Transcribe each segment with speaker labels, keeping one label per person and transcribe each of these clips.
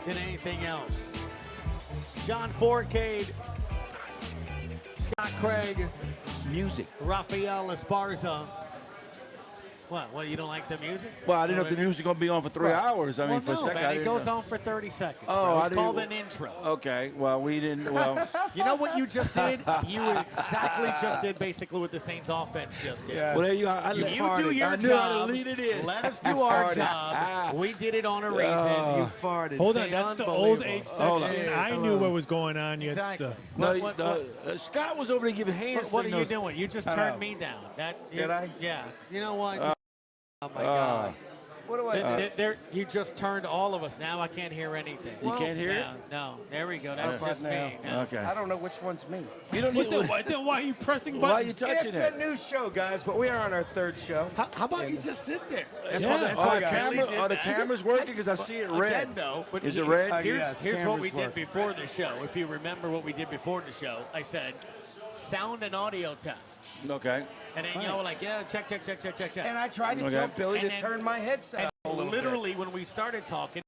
Speaker 1: than anything else. John Forcade, Scott Craig,
Speaker 2: Music.
Speaker 1: Rafael Esparza. What, you don't like the music?
Speaker 2: Well, I didn't know if the music was going to be on for 3 hours. I mean, for a second.
Speaker 1: Man, it goes on for 30 seconds.
Speaker 2: Oh,
Speaker 1: it's called an intro.
Speaker 2: Okay, well, we didn't, well.
Speaker 1: You know what you just did? You exactly just did basically what the Saints offense just did.
Speaker 2: Yes. Well, there you are.
Speaker 1: You do your
Speaker 2: I knew
Speaker 1: job.
Speaker 2: how to lead it in.
Speaker 1: Let us do our job. We did it on a reason.
Speaker 2: You farted.
Speaker 3: Hold on, that's the old age section. I knew what was going on.
Speaker 1: Exactly.
Speaker 2: Scott was over there giving hands.
Speaker 1: What are you doing? You just turned me down.
Speaker 4: Did I?
Speaker 1: Yeah. You know what? Oh, my God.
Speaker 4: What do I do?
Speaker 1: You just turned all of us. Now I can't hear anything.
Speaker 2: You can't hear it?
Speaker 1: No. There we go. That's just me.
Speaker 2: Okay.
Speaker 4: I don't know which one's me.
Speaker 2: You don't need
Speaker 3: Why are you pressing buttons?
Speaker 2: Why are you touching
Speaker 4: It's
Speaker 2: it?
Speaker 4: a new show, guys, but we are on our third show.
Speaker 1: How about you just sit there?
Speaker 2: Are the cameras working? Because I see it red.
Speaker 1: Again, though, but
Speaker 2: Is it red?
Speaker 1: Here's what we did before the show. If you remember what we did before the show, I said, sound and audio test.
Speaker 2: Okay.
Speaker 1: And then y'all were like, yeah, check.
Speaker 4: And I tried to tell Billy to turn my headset up a little
Speaker 1: literally, when we started talking,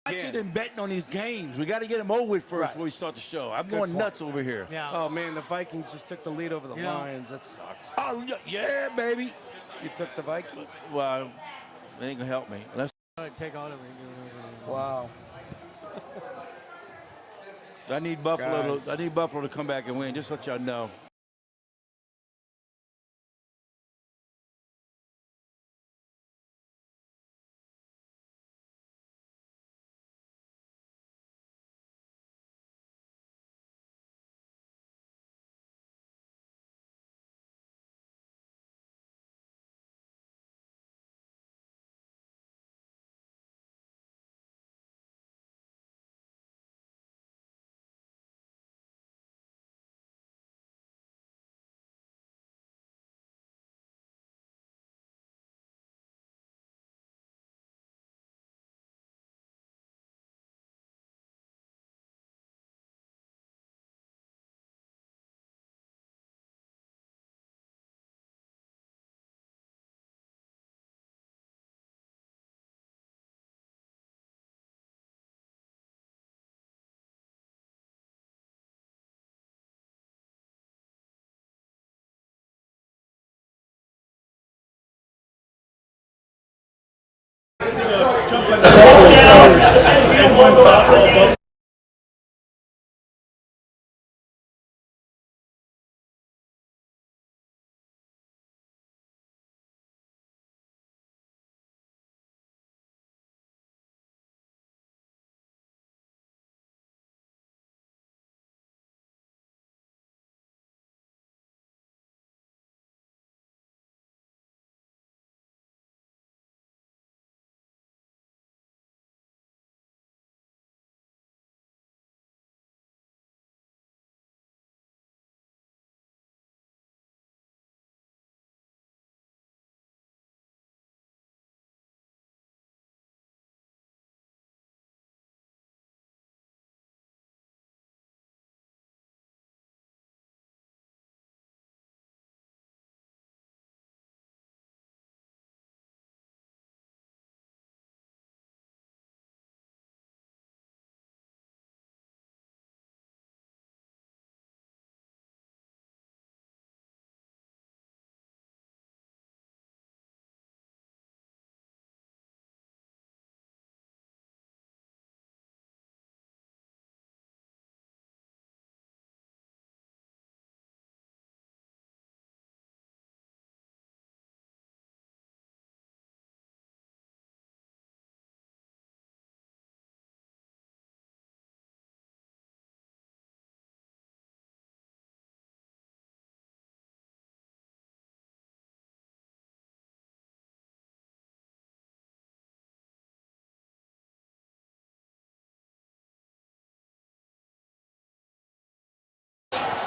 Speaker 2: Watching and betting on these games. We got to get them over with first before we start the show. I'm going nuts over here.
Speaker 1: Yeah.
Speaker 4: Oh, man, the Vikings just took the lead over the Lions. That sucks.
Speaker 2: Oh, yeah, baby.
Speaker 4: You took the Vikings?
Speaker 2: Well, they ain't going to help me. Let's
Speaker 1: take all of it.
Speaker 4: Wow.
Speaker 2: I need Buffalo. I need Buffalo to come back and win. Just to let y'all know.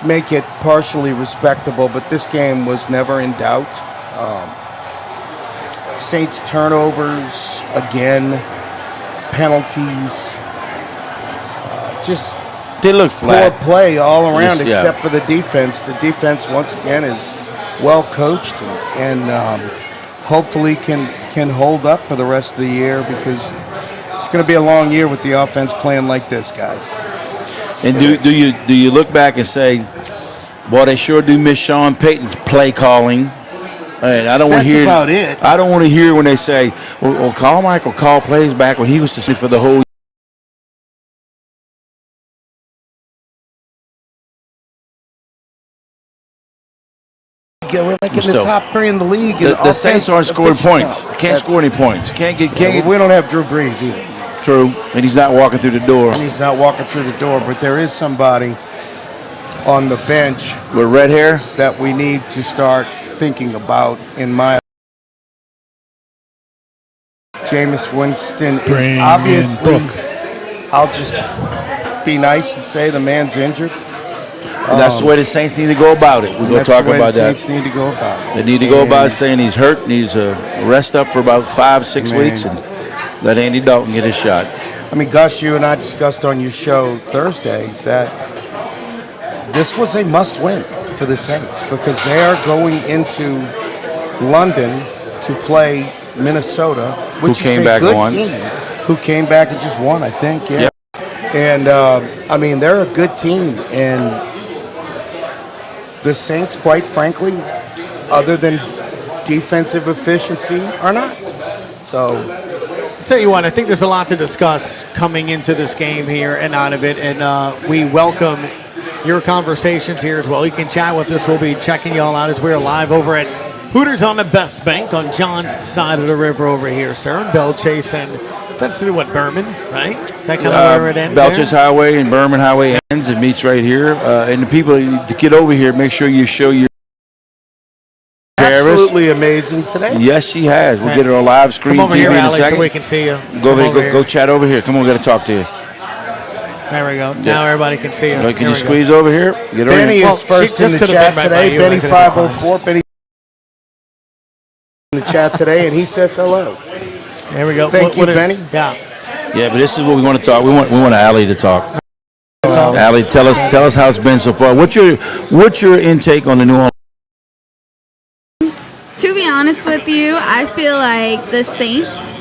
Speaker 4: Make it partially respectable, but this game was never in doubt. Saints turnovers again, penalties, just
Speaker 2: they look flat.
Speaker 4: Poor play all around, except for the defense. The defense once again is well coached and hopefully can can hold up for the rest of the year, because it's going to be a long year with the offense playing like this, guys.
Speaker 2: And do you look back and say, boy, they sure do miss Sean Payton's play calling? And I don't want to hear.
Speaker 4: That's about it.
Speaker 2: I don't want to hear when they say, "Well, call Michael, call plays back when he was to for the whole."
Speaker 4: We're like in the top 3 in the league.
Speaker 2: The Saints aren't scoring points. Can't score any points. Can't get.
Speaker 4: We don't have Drew Brees either.
Speaker 2: True, and he's not walking through the door.
Speaker 4: And he's not walking through the door, but there is somebody on the bench
Speaker 2: with red hair
Speaker 4: that we need to start thinking about. In my, Jameis Winston is obviously. I'll just be nice and say the man's injured.
Speaker 2: That's the way the Saints need to go about it. We're going to talk about that.
Speaker 4: The Saints need to go about it.
Speaker 2: They need to go about it saying he's hurt, needs to rest up for about 5-6 weeks, and let Andy Dalton get his shot.
Speaker 4: I mean, Gus, you and I discussed on your show Thursday that this was a must-win for the Saints, because they are going into London to play Minnesota, which is a good team, who came back and just won, I think. Yeah. Yep. And, I mean, they're a good team, and the Saints, quite frankly, other than defensive efficiency, are not. So,
Speaker 1: I'll tell you what, I think there's a lot to discuss coming into this game here and out of it, and we welcome your conversations here as well. You can chat with us. We'll be checking you all out as we're live over at Hooters on the Best Bank on John's side of the river over here, sir. And Bell Chase and essentially what, Berman, right? Is that kind of where it ends?
Speaker 2: Bell Chase Highway and Berman Highway ends. It meets right here. And the people to get over here, make sure you show your
Speaker 4: absolutely amazing today.
Speaker 2: Yes, she has. We'll get her on live screen.
Speaker 1: Come over
Speaker 2: TV
Speaker 1: here,
Speaker 2: in a
Speaker 1: Alex,
Speaker 2: second.
Speaker 1: so we can see you.
Speaker 2: Go chat over here. Come on, we got to talk to you.
Speaker 1: There we go. Now everybody can see you.
Speaker 2: Can you squeeze over here? Get over
Speaker 4: Benny
Speaker 2: here.
Speaker 4: is first in the chat today. Benny 504. Benny in the chat today, and he says hello.
Speaker 1: There we go.
Speaker 4: Thank you, Benny.
Speaker 1: Yeah.
Speaker 2: Yeah, but this is what we want to talk. We want Allie to talk. Allie, tell us how it's been so far. What's your intake on the New Orleans?
Speaker 5: To be honest with you, I feel like the Saints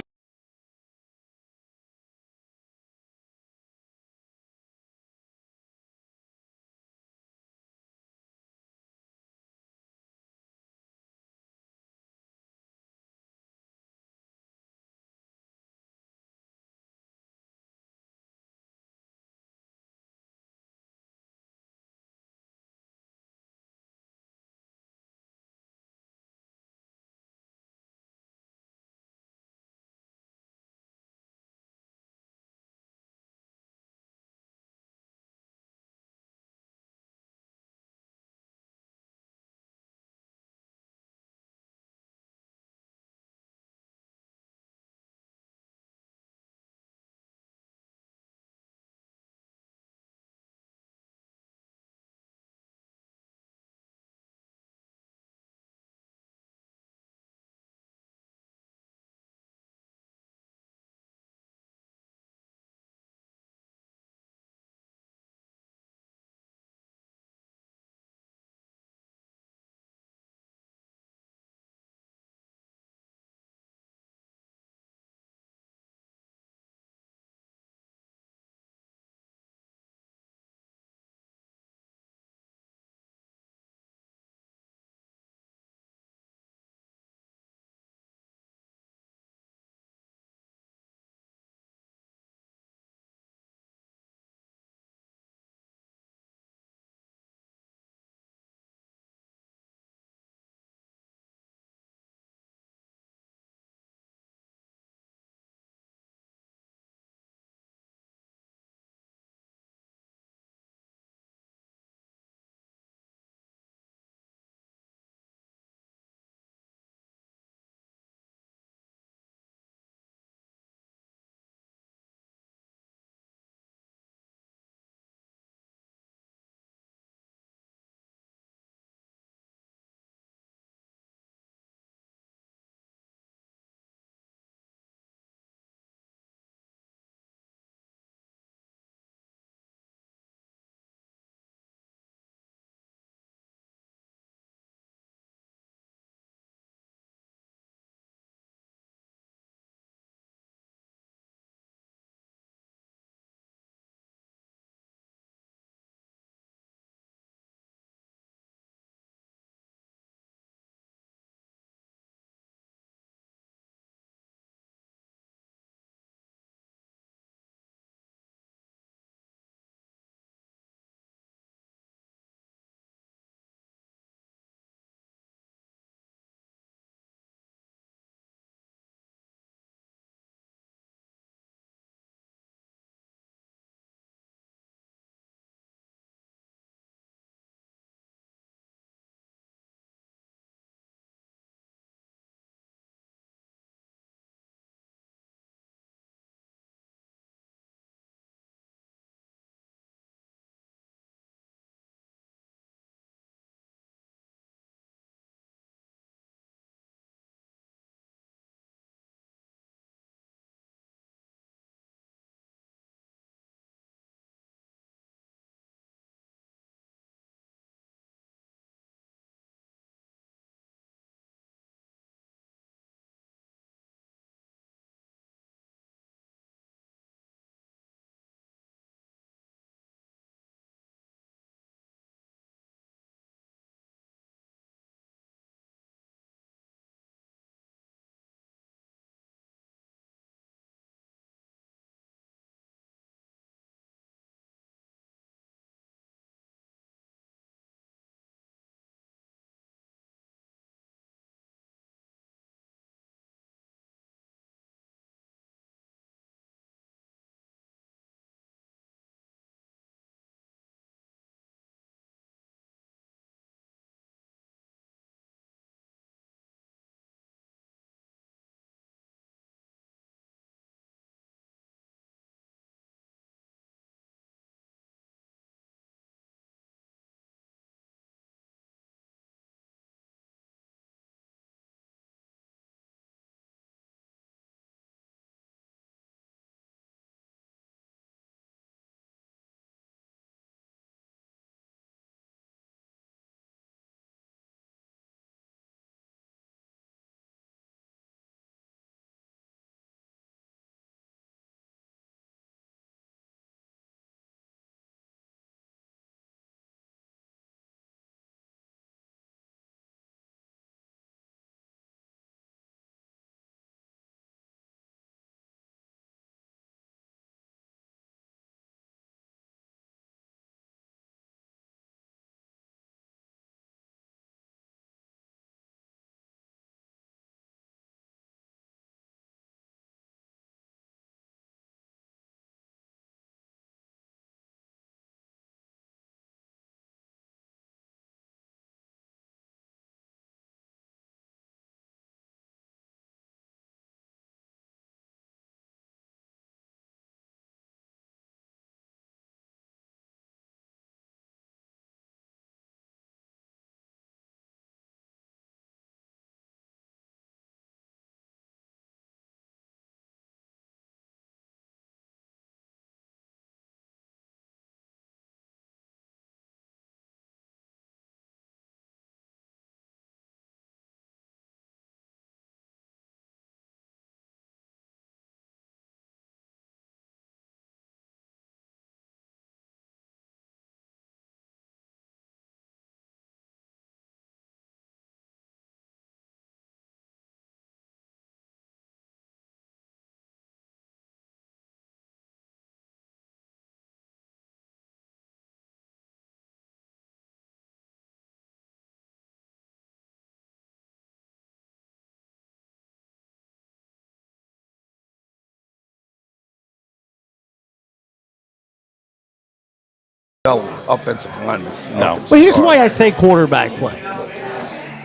Speaker 4: offensive line.
Speaker 2: No.
Speaker 1: But here's why I say quarterback play.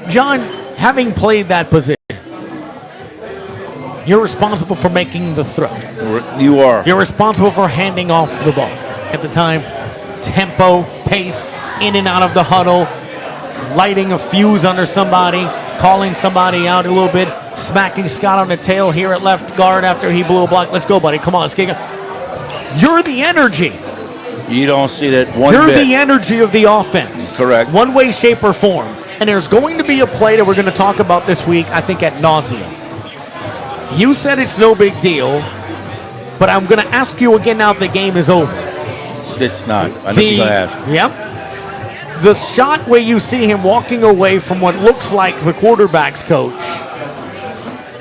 Speaker 1: John, having played that position, you're responsible for making the throw.
Speaker 2: You are.
Speaker 1: You're responsible for handing off the ball. At the time, tempo, pace, in and out of the huddle, lighting a fuse under somebody, calling somebody out a little bit, smacking Scott on the tail here at left guard after he blew a block. Let's go, buddy. Come on, let's get it. You're the energy.
Speaker 2: You don't see that one
Speaker 1: You're
Speaker 2: bit.
Speaker 1: the energy of the offense.
Speaker 2: Correct.
Speaker 1: One way, shape, or form. And there's going to be a play that we're going to talk about this week, I think, at nauseam. You said it's no big deal, but I'm going to ask you again now that the game is over.
Speaker 2: It's not. I think you're going to ask.
Speaker 1: Yep. The shot where you see him walking away from what looks like the quarterback's coach.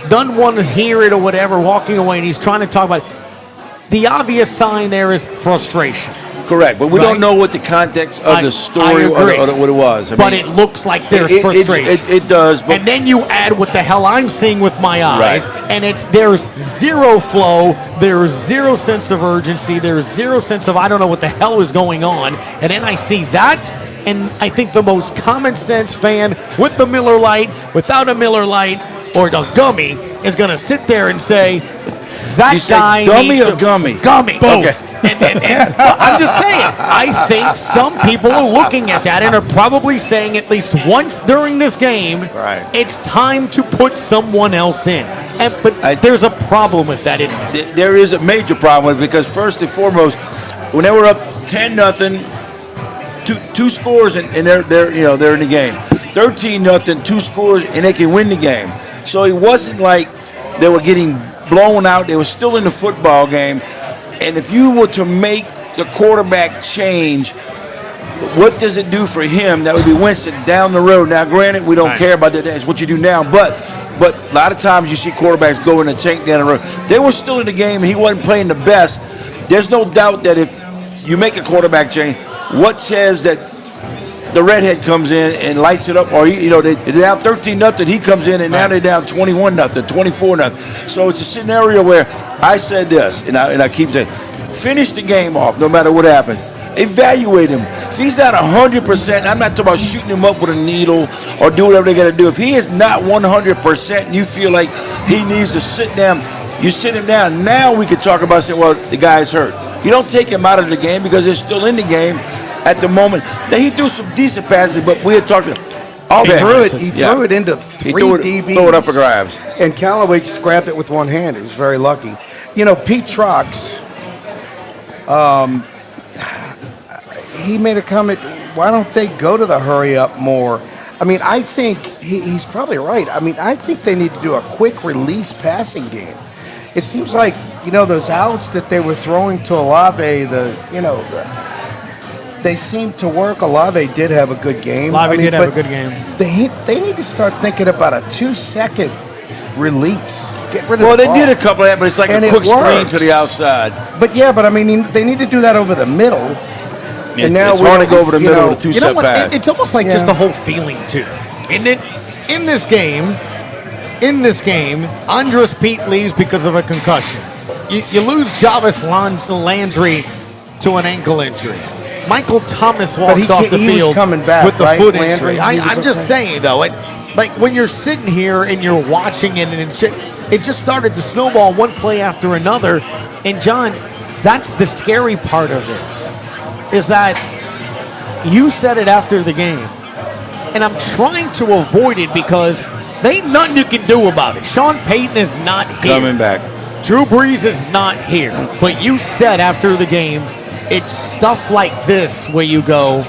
Speaker 1: Done one to hear it or whatever, walking away, and he's trying to talk about it. The obvious sign there is frustration.
Speaker 2: Correct, but we
Speaker 1: Right.
Speaker 2: don't know what the context of the story
Speaker 1: I agree.
Speaker 2: or what it was.
Speaker 1: But it looks like there's frustration.
Speaker 2: It does. But
Speaker 1: And then you add what the hell I'm seeing with my eyes,
Speaker 2: Right.
Speaker 1: and there's zero flow, there's zero sense of urgency, there's zero sense of I don't know what the hell is going on, and then I see that, and I think the most common sense fan with the Miller Lite, without a Miller Lite, or the gummy is going to sit there and say, that
Speaker 2: You say
Speaker 1: guy
Speaker 2: dummy
Speaker 1: needs
Speaker 2: or
Speaker 1: to,
Speaker 2: gummy?
Speaker 1: Gummy.
Speaker 2: Both.
Speaker 1: Okay. And I'm just saying, I think some people are looking at that and are probably saying at least once during this game,
Speaker 2: Right.
Speaker 1: it's time to put someone else in. But there's a problem with that, isn't there?
Speaker 2: There is a major problem with it because first and foremost, when they were up 10-0, two scores and they're in the game. 13-0, two scores and they can win the game. So it wasn't like they were getting blown out. They were still in the football game. And if you were to make the quarterback change, what does it do for him? That would be Winston down the road. Now, granted, we don't care about that. That's what you do now. But a lot of times you see quarterbacks go in the tank down the road. They were still in the game, and he wasn't playing the best. There's no doubt that if you make a quarterback change, what says that the redhead comes in and lights it up, or they're down 13-0, he comes in and now they're down 21-0, 24-0. So it's a scenario where I said this, and I keep saying, finish the game off no matter what happens. Evaluate him. If he's not 100%, I'm not talking about shooting him up with a needle or do whatever they got to do. If he is not 100% and you feel like he needs to sit down, you sit him down. Now we can talk about saying, well, the guy's hurt. You don't take him out of the game because they're still in the game at the moment. Now, he threw some decent passes, but we had talked to
Speaker 4: He threw it into three DBs.
Speaker 2: Throw it up for grabs.
Speaker 4: And Callaway just grabbed it with one hand. He was very lucky. Pete Trox, he made a comment, why don't they go to the hurry up more? I mean, I think he's probably right. I mean, I think they need to do a quick release passing game. It seems like, those outs that they were throwing to Olave, they seem to work. Olave did have a good game.
Speaker 1: Olave did have a good game.
Speaker 4: They need to start thinking about a 2-second release. Get rid of
Speaker 2: Well,
Speaker 4: the
Speaker 2: they
Speaker 4: ball.
Speaker 2: did a couple of that, but it's like
Speaker 4: And
Speaker 2: a
Speaker 4: it
Speaker 2: quick screen
Speaker 4: works.
Speaker 2: to the outside.
Speaker 4: But I mean, they need to do that over the middle. And now
Speaker 2: it's
Speaker 4: we
Speaker 2: hard to
Speaker 4: don't-
Speaker 2: go over the middle with a
Speaker 1: You know
Speaker 2: two-step
Speaker 1: what?
Speaker 2: pass.
Speaker 1: It's almost like just a whole feeling, too. Isn't it? In this game, Andres Pete leaves because of a concussion. You lose Jarvis Landry to an ankle injury. Michael Thomas walks off the
Speaker 4: he was
Speaker 1: field
Speaker 4: coming back,
Speaker 1: with the
Speaker 4: right,
Speaker 1: foot
Speaker 4: Landry?
Speaker 1: injury.
Speaker 4: He was
Speaker 1: I'm just
Speaker 4: okay.
Speaker 1: saying, though, like when you're sitting here and you're watching it, and it just started to snowball one play after another. And, John, that's the scary part of this, is that you said it after the game. And I'm trying to avoid it because there ain't nothing you can do about it. Sean Payton is not here.
Speaker 2: Coming back.
Speaker 1: Drew Brees is not here. But you said after the game, it's stuff like this where you go,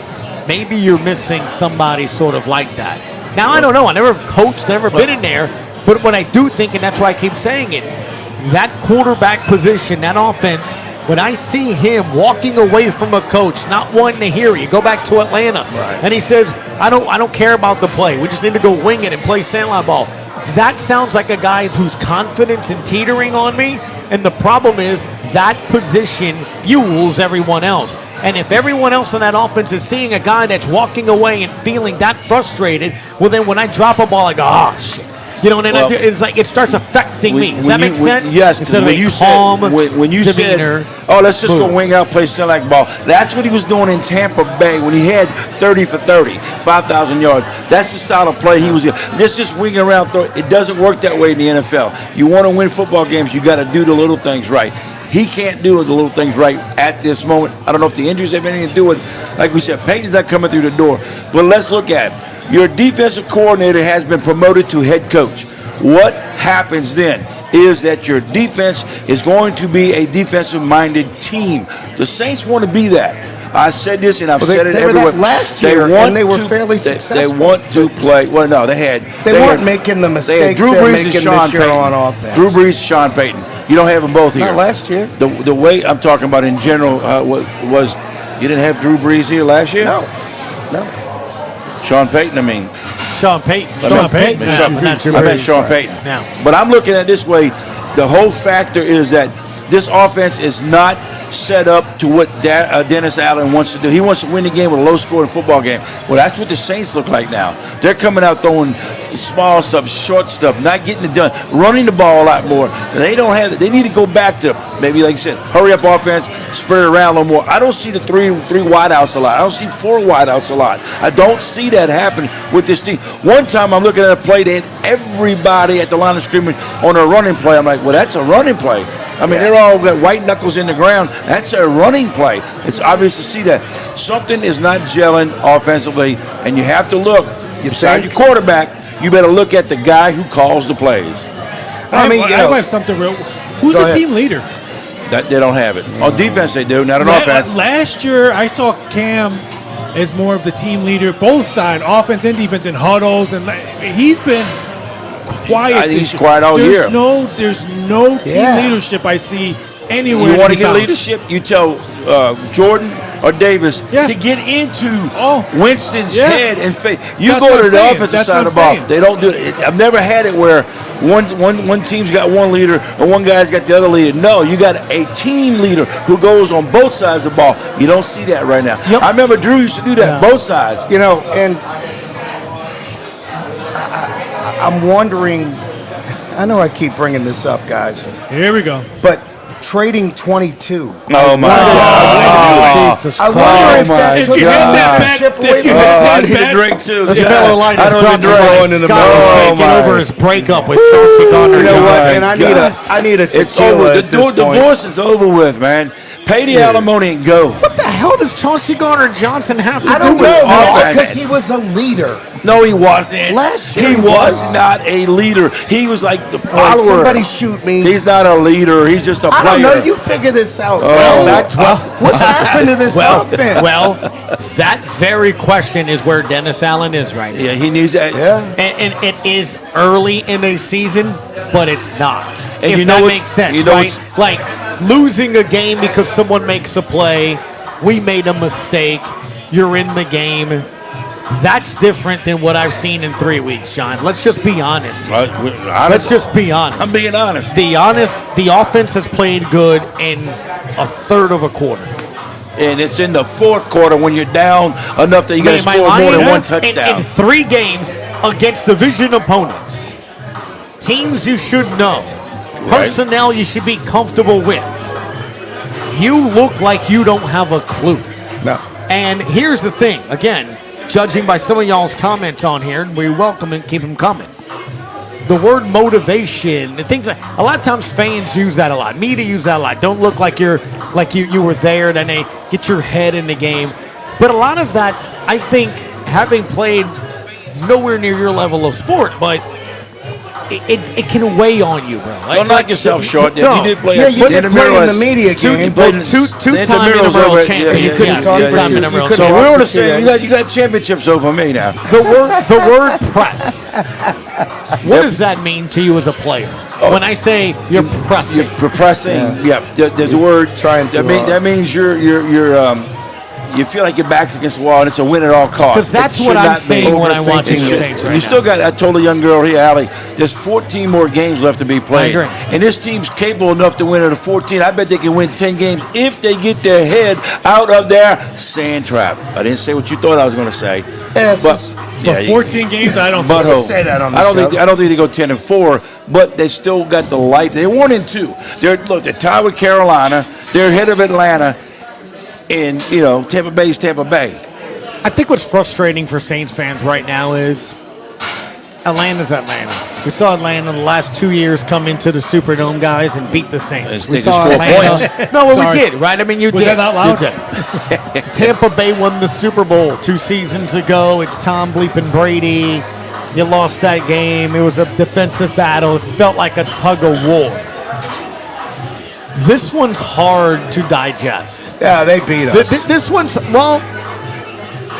Speaker 1: maybe you're missing somebody sort of like that. Now, I don't know. I never coached, never been in there. But what I do think, and that's why I keep saying it, that quarterback position, that offense, when I see him walking away from a coach, not wanting to hear it, you go back to Atlanta, and he says, I don't care about the play. We just need to go wing it and play sandline ball. That sounds like a guy whose confidence is teetering on me, and the problem is that position fuels everyone else. And if everyone else on that offense is seeing a guy that's walking away and feeling that frustrated, well, then when I drop a ball, I go, oh, shit. You know, and then it's like it starts affecting me. Does that make sense?
Speaker 2: Yes.
Speaker 1: Instead of
Speaker 2: when
Speaker 1: a
Speaker 2: you
Speaker 1: calm
Speaker 2: said when you
Speaker 1: demeanor,
Speaker 2: said, "Oh, let's just go wing out, play select ball." That's what he was doing in Tampa Bay when he had 30 for 30, 5,000 yards. That's the style of play he was. Just winging around. It doesn't work that way in the NFL. You want to win football games, you got to do the little things right. He can't do the little things right at this moment. I don't know if the injuries have anything to do with it. Like we said, Peyton's not coming through the door. But let's look at it. Your defensive coordinator has been promoted to head coach. What happens then is that your defense is going to be a defensive-minded team. The Saints want to be that. I said this, and I've said it everywhere.
Speaker 4: They were that last year, and they were fairly successful.
Speaker 2: They want to play. Well, no, they
Speaker 4: weren't making the mistakes they're making this year on offense.
Speaker 2: Drew Brees, Sean Payton. You don't have them both here.
Speaker 4: Not last year.
Speaker 2: The way I'm talking about in general was you didn't have Drew Brees here last year?
Speaker 4: No.
Speaker 2: Sean Payton, I mean.
Speaker 1: Sean Payton.
Speaker 2: I meant Sean Payton.
Speaker 1: Now.
Speaker 2: But I'm looking at it this way. The whole factor is that this offense is not set up to what Dennis Allen wants to do. He wants to win the game with a low-scoring football game. Well, that's what the Saints look like now. They're coming out throwing small stuff, short stuff, not getting it done, running the ball a lot more. They don't have it. They need to go back to maybe, like I said, hurry up offense, spread it around a little more. I don't see the three wideouts a lot. I don't see 4 wideouts a lot. I don't see that happen with this team. One time I'm looking at a play that everybody at the line of scrimmage on a running play. I'm like, well, that's a running play. I mean, they're all got white knuckles in the ground. That's a running play. It's obvious to see that. Something is not gelling offensively, and you have to look. Besides your quarterback, you better look at the guy who calls the plays.
Speaker 3: I have something real. Who's the team leader?
Speaker 2: That they don't have it. On defense, they do, not on offense.
Speaker 3: Last year, I saw Cam as more of the team leader, both sides, offense and defense, in huddles, and he's been quiet.
Speaker 2: He's quiet all year.
Speaker 3: There's no team leadership I see anywhere.
Speaker 2: You want to get leadership? You tell Jordan or Davis to get into Winston's head and face. You go to the offensive side of the ball. They don't do it. I've never had it where one team's got one leader and one guy's got the other leader. No, you got a team leader who goes on both sides of the ball. You don't see that right now. Yep. I remember Drew used to do that both sides.
Speaker 4: You know, and I'm wondering, I know I keep bringing this up, guys.
Speaker 3: Here we go.
Speaker 4: But trading 22.
Speaker 2: Oh, my God.
Speaker 1: Jesus
Speaker 4: I
Speaker 1: Christ.
Speaker 4: wonder if that
Speaker 3: If
Speaker 4: took
Speaker 3: you hit that
Speaker 4: the
Speaker 3: bet,
Speaker 4: ship
Speaker 3: if
Speaker 4: away
Speaker 3: you
Speaker 4: from
Speaker 3: hit
Speaker 4: the
Speaker 3: that
Speaker 2: I need
Speaker 3: bet.
Speaker 2: a drink, too.
Speaker 1: This Miller Lite
Speaker 2: I
Speaker 1: is
Speaker 2: don't
Speaker 1: brought to you
Speaker 2: even
Speaker 1: by
Speaker 2: drink.
Speaker 1: Scott taking over his breakup with Chelsea Gardner.
Speaker 4: You know what?
Speaker 1: Johnson.
Speaker 4: And I need a
Speaker 2: It's
Speaker 4: tequila
Speaker 2: over.
Speaker 4: at this point.
Speaker 2: The divorce is over with, man. Pay the alimony and go.
Speaker 1: What the hell does Chauncey Gardner Johnson have to
Speaker 4: I
Speaker 1: do
Speaker 4: don't
Speaker 1: with
Speaker 4: know,
Speaker 1: offense?
Speaker 4: because he was a leader.
Speaker 2: No, he wasn't.
Speaker 4: Last year
Speaker 2: he
Speaker 4: he
Speaker 2: was
Speaker 4: was.
Speaker 2: not a leader. He was like the
Speaker 4: All right,
Speaker 2: follower.
Speaker 4: somebody shoot me.
Speaker 2: He's not a leader. He's just a player.
Speaker 4: I don't know. You figure this out. What's happened to this offense?
Speaker 1: Well, that very question is where Dennis Allen is right now.
Speaker 2: Yeah, he needs that.
Speaker 4: Yeah.
Speaker 1: And it is early in a season, but it's not.
Speaker 2: And
Speaker 1: if
Speaker 2: you know
Speaker 1: that
Speaker 2: what-
Speaker 1: makes sense,
Speaker 2: you know
Speaker 1: right? Like losing a game because someone makes a play, we made a mistake, you're in the game. That's different than what I've seen in 3 weeks, John. Let's just be honest. Let's just be honest.
Speaker 2: I'm being honest.
Speaker 1: The offense has played good in a third of a quarter.
Speaker 2: And it's in the fourth quarter when you're down enough that you got to
Speaker 1: Am I
Speaker 2: score more than
Speaker 1: lying?
Speaker 2: one touchdown.
Speaker 1: In 3 games against division opponents, teams you should know, personnel you should be comfortable with, you look like you don't have a clue.
Speaker 4: No.
Speaker 1: And here's the thing, again, judging by some of y'all's comments on here, we welcome and keep them coming. The word motivation, and things like, a lot of times fans use that a lot. Media use that a lot. Don't look like you were there, then they get your head in the game. But a lot of that, I think, having played nowhere near your level of sport, but it can weigh on you, bro.
Speaker 2: Don't knock yourself short.
Speaker 1: No.
Speaker 2: You did play
Speaker 4: Yeah, you did play in the media
Speaker 1: Two-time
Speaker 4: game.
Speaker 1: intramural champion.
Speaker 4: You couldn't talk
Speaker 1: Two-time
Speaker 4: for
Speaker 1: intramural
Speaker 4: two.
Speaker 2: So
Speaker 1: champion.
Speaker 2: we're on the same. You got championships over me now.
Speaker 1: The word press. What does that mean to you as a player? When I say you're pressing,
Speaker 2: You're pressing. Yeah. There's a word.
Speaker 4: Trying to,
Speaker 2: That means you're you feel like your back's against the wall and it's a win at all costs.
Speaker 1: Because that's
Speaker 2: It
Speaker 1: what
Speaker 2: should
Speaker 1: I'm
Speaker 2: not be.
Speaker 1: saying when I'm watching the
Speaker 2: You-
Speaker 1: Saints right
Speaker 2: You still
Speaker 1: now.
Speaker 2: got, I told a young girl here, Allie, there's 14 more games left to be played.
Speaker 1: agree.
Speaker 2: And this team's capable enough to win at a 14. I bet they can win 10 games if they get their head out of their sand trap. I didn't say what you thought I was going to say.
Speaker 4: Yes,
Speaker 2: But,
Speaker 3: For 14 games, I don't think
Speaker 2: Butthole.
Speaker 4: say that on the
Speaker 2: I don't
Speaker 4: show.
Speaker 2: think I don't think they go 10-4, but they still got the life. They're 1-2. They're tied with Carolina. They're ahead of Atlanta, and Tampa Bay's Tampa Bay.
Speaker 1: I think what's frustrating for Saints fans right now is Atlanta's Atlanta. We saw Atlanta the last 2 years come into the Superdome, guys, and beat the Saints.
Speaker 2: They
Speaker 1: We
Speaker 2: can
Speaker 1: saw
Speaker 2: score
Speaker 1: Atlanta.
Speaker 2: points.
Speaker 1: No, well,
Speaker 3: Sorry.
Speaker 1: we did, right? I mean, you
Speaker 3: Was
Speaker 1: did.
Speaker 3: that out loud?
Speaker 1: You did. Tampa Bay won the Super Bowl 2 seasons ago. It's Tom bleeping Brady. You lost that game. It was a defensive battle. It felt like a tug of war. This one's hard to digest.
Speaker 4: Yeah, they beat us.
Speaker 1: This one's, well,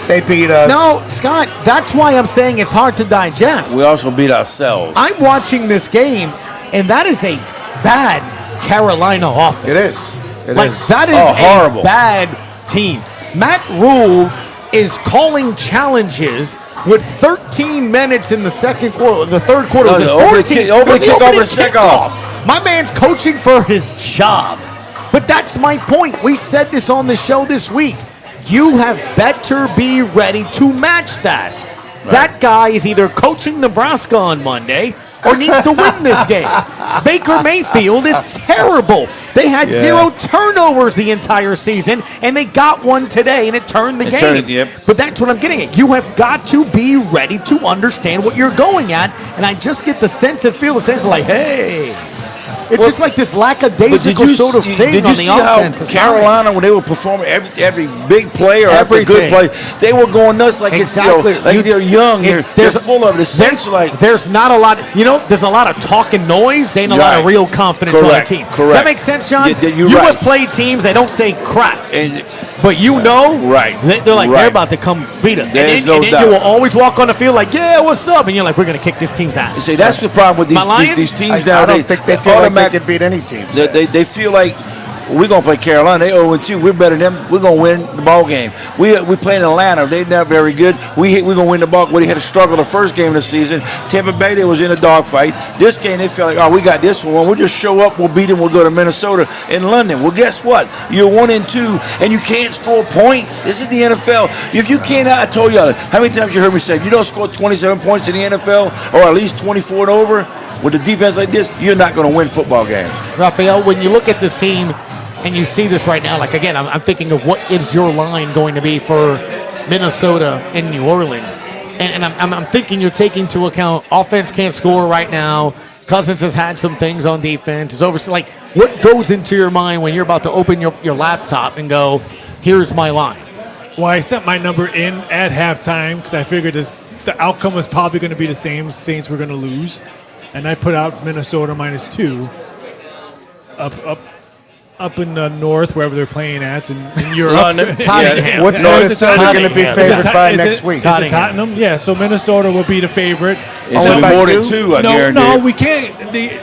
Speaker 4: They beat us.
Speaker 1: no, Scott, that's why I'm saying it's hard to digest.
Speaker 2: We also beat ourselves.
Speaker 1: I'm watching this game, and that is a bad Carolina offense.
Speaker 4: It is. It
Speaker 1: like,
Speaker 4: is.
Speaker 1: that is
Speaker 2: Oh,
Speaker 1: a
Speaker 2: horrible.
Speaker 1: bad team. Matt Rule is calling challenges with 13 minutes in the second quarter. The third quarter
Speaker 2: No,
Speaker 1: was
Speaker 2: the
Speaker 1: it
Speaker 2: opening
Speaker 1: 14?
Speaker 2: kick- opening
Speaker 1: It was the
Speaker 2: kickoff
Speaker 1: opening
Speaker 2: and second
Speaker 1: kickoff.
Speaker 2: off.
Speaker 1: My man's coaching for his job. But that's my point. We said this on the show this week. You have better be ready to match that. That guy is either coaching Nebraska on Monday or needs to win this game. Baker Mayfield is terrible. They had 0 turnovers the entire season, and they got one today, and it turned the game.
Speaker 2: turned it, yep.
Speaker 1: But that's what I'm getting at. You have got to be ready to understand what you're going at, and I just get the sense and feel the sense like, hey. It's just like this lackadaisical sort of thing
Speaker 2: did you
Speaker 1: on
Speaker 2: see
Speaker 1: the
Speaker 2: how
Speaker 1: offensive side.
Speaker 2: Carolina, when they were performing every big play or every good
Speaker 1: Everything.
Speaker 2: play, they were going nuts like
Speaker 1: Exactly.
Speaker 2: it's like they're young, they're full of it. The Saints are like,
Speaker 1: there's not a lot. There's a lot of talk and noise. There ain't a lot of
Speaker 2: Right.
Speaker 1: real confidence on
Speaker 2: Correct.
Speaker 1: the team. Does
Speaker 2: Correct.
Speaker 1: that make sense, John?
Speaker 2: You're
Speaker 1: you
Speaker 2: right.
Speaker 1: have played teams that don't say crap,
Speaker 2: and
Speaker 1: but
Speaker 2: Right.
Speaker 1: They're like,
Speaker 2: Right.
Speaker 1: they're about to come beat us.
Speaker 2: There's
Speaker 1: and
Speaker 2: no
Speaker 1: then
Speaker 2: doubt.
Speaker 1: you will always walk on the field like, yeah, what's up? And you're like, we're going to kick this team's ass.
Speaker 2: see, that's the problem with
Speaker 1: Am I lying?
Speaker 2: these teams
Speaker 4: I
Speaker 2: now.
Speaker 4: don't think they feel like they
Speaker 2: automatic-
Speaker 4: could beat any team.
Speaker 2: They feel like we're gonna play Carolina. They 0-2. We're better than them. We're gonna win the ball game. We play in Atlanta. They're not very good. We're gonna win the ball. We had a struggle the first game of the season. Tampa Bay, they was in a dogfight. This game, they felt like, oh, we got this one. We'll just show up. We'll beat them. We'll go to Minnesota and London. Well, guess what? You're 1-2, and you can't score points. This is the NFL. If you can't, I told you how many times you heard me say, if you don't score 27 points in the NFL, or at least 24 and over, with a defense like this, you're not going to win football games.
Speaker 1: Raphael, when you look at this team and you see this right now, like again, I'm thinking of what is your line going to be for Minnesota and New Orleans, and I'm thinking you're taking into account offense can't score right now. Cousins has had some things on defense. It's over. Like, what goes into your mind when you're about to open your laptop and go, "Here's my line"?
Speaker 3: Well, I sent my number in at halftime because I figured the outcome was probably going to be the same. Saints were going to lose, and I put out Minnesota -2 up in the north, wherever they're playing at, in Europe.
Speaker 2: London.
Speaker 1: Tottenham.
Speaker 4: What's
Speaker 3: No,
Speaker 4: Minnesota going to be
Speaker 1: Tottenham.
Speaker 4: favored by
Speaker 3: Is
Speaker 4: next
Speaker 3: it-
Speaker 4: week?
Speaker 3: Is it Tottenham? Yeah, so Minnesota will be the favorite.
Speaker 2: It's
Speaker 4: Only by
Speaker 2: more than
Speaker 4: 2?
Speaker 2: 2, I
Speaker 3: No,
Speaker 2: guarantee.
Speaker 3: we can't.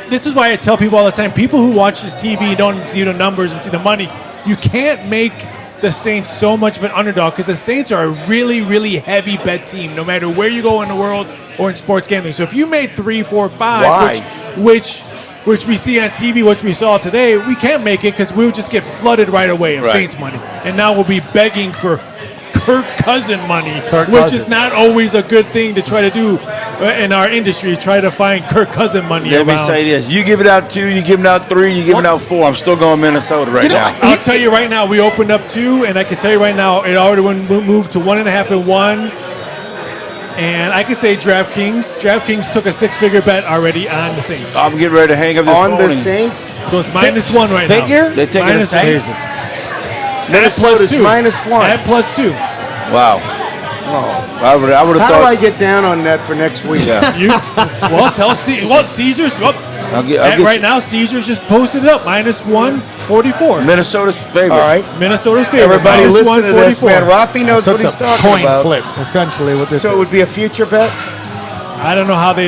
Speaker 3: This is why I tell people all the time, people who watch this TV don't see the numbers and see the money. You can't make the Saints so much of an underdog because the Saints are a really, really heavy bet team, no matter where you go in the world or in sports gambling. So if you made 3, 4, 5,
Speaker 4: Why?
Speaker 3: which we see on TV, which we saw today, we can't make it because we would just get flooded right away of
Speaker 2: Right.
Speaker 3: Saints money, and now we'll be begging for Kirk Cousin money, which
Speaker 1: Cousins.
Speaker 3: is not always a good thing to try to do in our industry. Try to find Kirk Cousin money
Speaker 2: Let me
Speaker 3: around.
Speaker 2: say this: you give it out 2, you give it out 3, you give it out 4. I'm still going Minnesota right now.
Speaker 3: I'll tell you right now, we opened up 2, and I can tell you right now, it already moved to 1.5 to 1. And I can say DraftKings. DraftKings took a 6-figure bet already on the Saints.
Speaker 2: I'm getting ready to hang up this
Speaker 4: On
Speaker 2: phone.
Speaker 4: the
Speaker 2: and-
Speaker 4: Saints,
Speaker 3: So it's -1 right
Speaker 1: Figure?
Speaker 3: now.
Speaker 2: They're taking the
Speaker 3: Minus
Speaker 2: Saints.
Speaker 3: one.
Speaker 4: Minnesota's
Speaker 3: +2.
Speaker 4: -1.
Speaker 3: At +2.
Speaker 2: Wow. I would have
Speaker 4: How do
Speaker 2: thought.
Speaker 4: I get down on that for next week?
Speaker 2: Yeah.
Speaker 3: Well, Caesars. Well,
Speaker 2: I'll get
Speaker 3: right
Speaker 2: you.
Speaker 3: now, Caesars just posted it up -144.
Speaker 2: Minnesota's favorite.
Speaker 4: All right.
Speaker 3: Minnesota's favorite.
Speaker 4: Everybody listen to this,
Speaker 3: -144.
Speaker 4: man. Rafi knows
Speaker 1: So
Speaker 4: what
Speaker 1: it's
Speaker 4: he's
Speaker 1: a
Speaker 4: talking
Speaker 1: coin
Speaker 4: about.
Speaker 1: flip, essentially, what this
Speaker 4: So it
Speaker 1: is.
Speaker 4: would be a future bet?
Speaker 3: I don't know how they.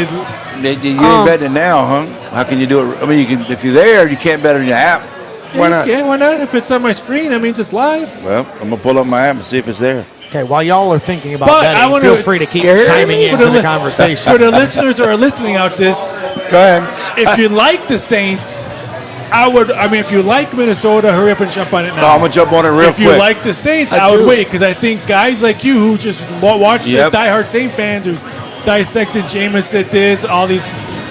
Speaker 2: You ain't betting it now, huh? How can you do it? I mean, you can if you're there, you can't bet on your app.
Speaker 4: Why not?
Speaker 3: Yeah, why not? If it's on my screen, that means it's live.
Speaker 2: Well, I'm gonna pull up my app and see if it's there.
Speaker 1: Okay, while y'all are thinking about
Speaker 3: But
Speaker 1: betting,
Speaker 3: I wanna-
Speaker 1: feel free to keep chiming in to the conversation.
Speaker 3: For the listeners who are listening out this,
Speaker 4: Go ahead.
Speaker 3: if you like the Saints, if you like Minnesota, hurry up and jump on it
Speaker 2: So
Speaker 3: now.
Speaker 2: I'm gonna jump on it real
Speaker 3: If you
Speaker 2: quick.
Speaker 3: like the Saints,
Speaker 4: I
Speaker 3: I would
Speaker 4: do.
Speaker 3: wait because I think guys like you who just watch
Speaker 2: Yep.
Speaker 3: the diehard Saint fans who dissected Jameis did this, all these,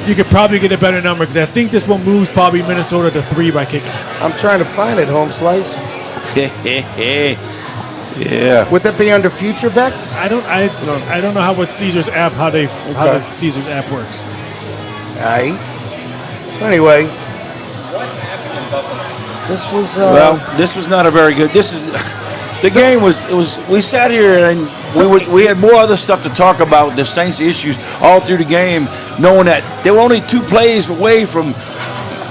Speaker 3: you could probably get a better number because I think this one moves probably Minnesota to 3 by kicking.
Speaker 4: I'm trying to find it, home slice.
Speaker 2: Yeah.
Speaker 4: Would that be under future bets?
Speaker 3: I don't know what Caesar's app how the Caesar's app works.
Speaker 4: All right. So anyway, this was.
Speaker 2: Well, this was not a very good. This is the game was. It was. We sat here and we had more other stuff to talk about the Saints issues all through the game, knowing that they were only 2 plays away from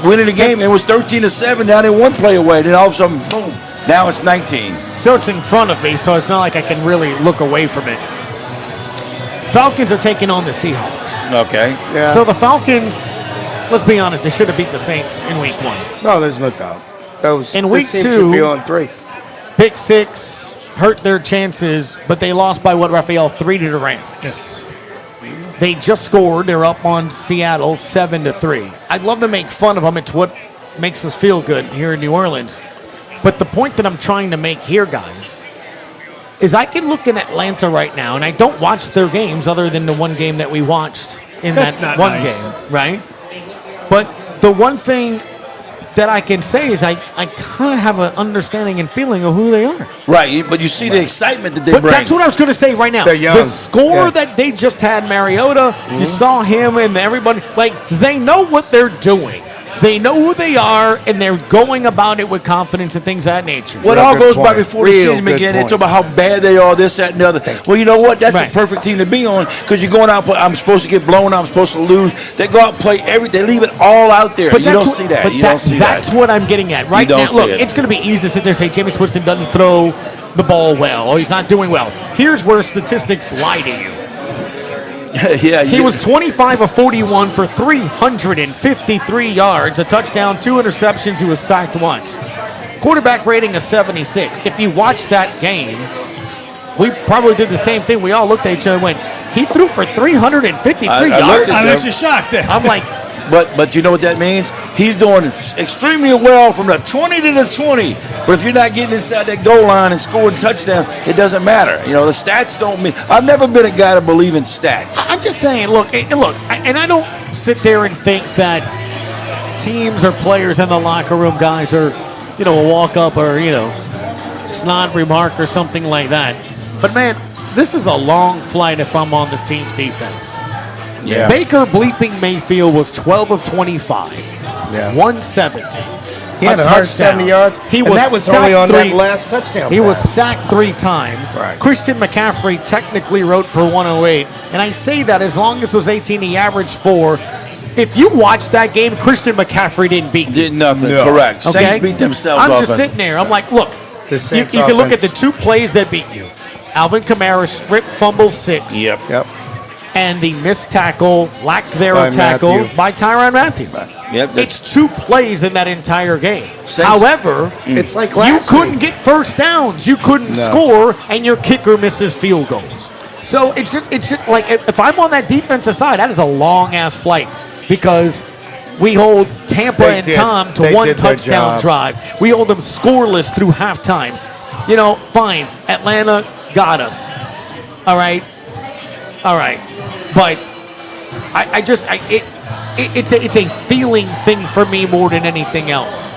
Speaker 2: winning the game. It was 13-7. Now they 1 play away. Then all of a sudden, boom! Now it's 19.
Speaker 1: So it's in front of me, so it's not like I can really look away from it. Falcons are taking on the Seahawks.
Speaker 2: Okay.
Speaker 4: Yeah.
Speaker 1: So the Falcons, let's be honest, they should have beat the Saints in week 1.
Speaker 4: No, there's no doubt.
Speaker 1: In week
Speaker 4: this team
Speaker 1: 2,
Speaker 4: should be on 3.
Speaker 1: Pick 6 hurt their chances, but they lost by what, Raphael? 3 to the Rams.
Speaker 3: Yes.
Speaker 1: They just scored. They're up on Seattle 7-3. I'd love to make fun of them. It's what makes us feel good here in New Orleans. But the point that I'm trying to make here, guys, is I can look in Atlanta right now, and I don't watch their games other than the one game that we watched in
Speaker 3: That's
Speaker 1: that
Speaker 3: not
Speaker 1: one
Speaker 3: nice.
Speaker 1: game, right? But the one thing that I can say is I kind of have an understanding and feeling of who they are.
Speaker 2: Right, but you see the excitement that they
Speaker 1: But
Speaker 2: bring.
Speaker 1: that's what I was going to say right now.
Speaker 4: They're young.
Speaker 1: The score
Speaker 4: Yeah.
Speaker 1: that they just had, Mariota, you saw him and everybody, like, they know what they're doing. They know who they are, and they're going about it with confidence and things of that nature.
Speaker 2: Well, it
Speaker 4: Real
Speaker 2: all
Speaker 4: good
Speaker 2: goes by
Speaker 4: point.
Speaker 2: before the
Speaker 4: Real
Speaker 2: season
Speaker 4: good
Speaker 2: began. They
Speaker 4: point.
Speaker 2: talk about how bad they are, this, that, and the other. Well, you know what? That's
Speaker 1: Right.
Speaker 2: a perfect team to be on because you're going out. I'm supposed to get blown. I'm supposed to lose. They go out and play They leave it all out there. You don't see that.
Speaker 1: But
Speaker 2: You don't see
Speaker 1: that's
Speaker 2: that.
Speaker 1: what I'm getting at right
Speaker 2: You don't
Speaker 1: now.
Speaker 2: see
Speaker 1: Look,
Speaker 2: it.
Speaker 1: it's going to be easy to sit there and say Jameis Winston doesn't throw the ball well, or he's not doing well. Here's where statistics lie to you.
Speaker 2: Yeah,
Speaker 1: He was 25 of 41 for 353 yards, a touchdown, 2 interceptions. He was sacked once. Quarterback rating of 76. If you watch that game, we probably did the same thing. We all looked at each other and went, he threw for 353
Speaker 2: I looked
Speaker 1: yards?
Speaker 2: at
Speaker 3: I'm
Speaker 2: him.
Speaker 3: actually shocked.
Speaker 1: I'm like,
Speaker 2: But you know what that means? He's doing extremely well from the 20 to the 20. But if you're not getting inside that goal line and scoring touchdown, it doesn't matter. You know, the stats don't mean. I've never been a guy to believe in stats.
Speaker 1: I'm just saying, look, and I don't sit there and think that teams or players in the locker room, guys, are, a walk up or, snot remark or something like that. But, man, this is a long flight if I'm on this team's defense.
Speaker 2: Yeah.
Speaker 1: Baker bleeping Mayfield was 12 of 25,
Speaker 4: Yeah.
Speaker 1: 170.
Speaker 4: He had
Speaker 1: a
Speaker 4: 170
Speaker 1: touchdown.
Speaker 4: yards.
Speaker 1: He
Speaker 4: and
Speaker 1: was
Speaker 4: that was
Speaker 1: sacked
Speaker 4: only on
Speaker 1: 3
Speaker 4: that last touchdown.
Speaker 1: He was
Speaker 4: pass.
Speaker 1: sacked 3 times.
Speaker 4: Right.
Speaker 1: Christian McCaffrey technically wrote for 108. And I say that as long as it was 18, he averaged 4. If you watch that game, Christian McCaffrey didn't beat you.
Speaker 2: Did nothing.
Speaker 4: No.
Speaker 2: Correct.
Speaker 1: Okay?
Speaker 2: Saints beat themselves
Speaker 1: I'm
Speaker 2: off
Speaker 1: just
Speaker 2: it.
Speaker 1: sitting there. I'm like, look,
Speaker 4: The
Speaker 1: you
Speaker 4: Saints
Speaker 1: can look at the
Speaker 4: offense.
Speaker 1: 2 plays that beat you. Alvin Kamara strip fumble 6.
Speaker 2: Yep.
Speaker 4: Yep.
Speaker 1: And the missed tackle, lack thereof
Speaker 4: By
Speaker 1: tackle
Speaker 4: Matthew.
Speaker 1: by Tyrann Matthew.
Speaker 2: Yep.
Speaker 1: It's 2 plays in that entire game.
Speaker 2: Saints-
Speaker 1: However,
Speaker 4: It's like
Speaker 1: you
Speaker 4: last
Speaker 1: couldn't
Speaker 4: week.
Speaker 1: get first downs. You couldn't score, and your kicker misses field goals. So it's just like if I'm on that defensive side, that is a long ass flight because we hold Tampa
Speaker 4: They
Speaker 1: and
Speaker 4: did.
Speaker 1: Tom to
Speaker 4: They
Speaker 1: 1
Speaker 4: did their
Speaker 1: touchdown
Speaker 4: jobs.
Speaker 1: drive. We hold them scoreless through halftime. Fine. Atlanta got us. All right. But it's a feeling thing for me more than anything else.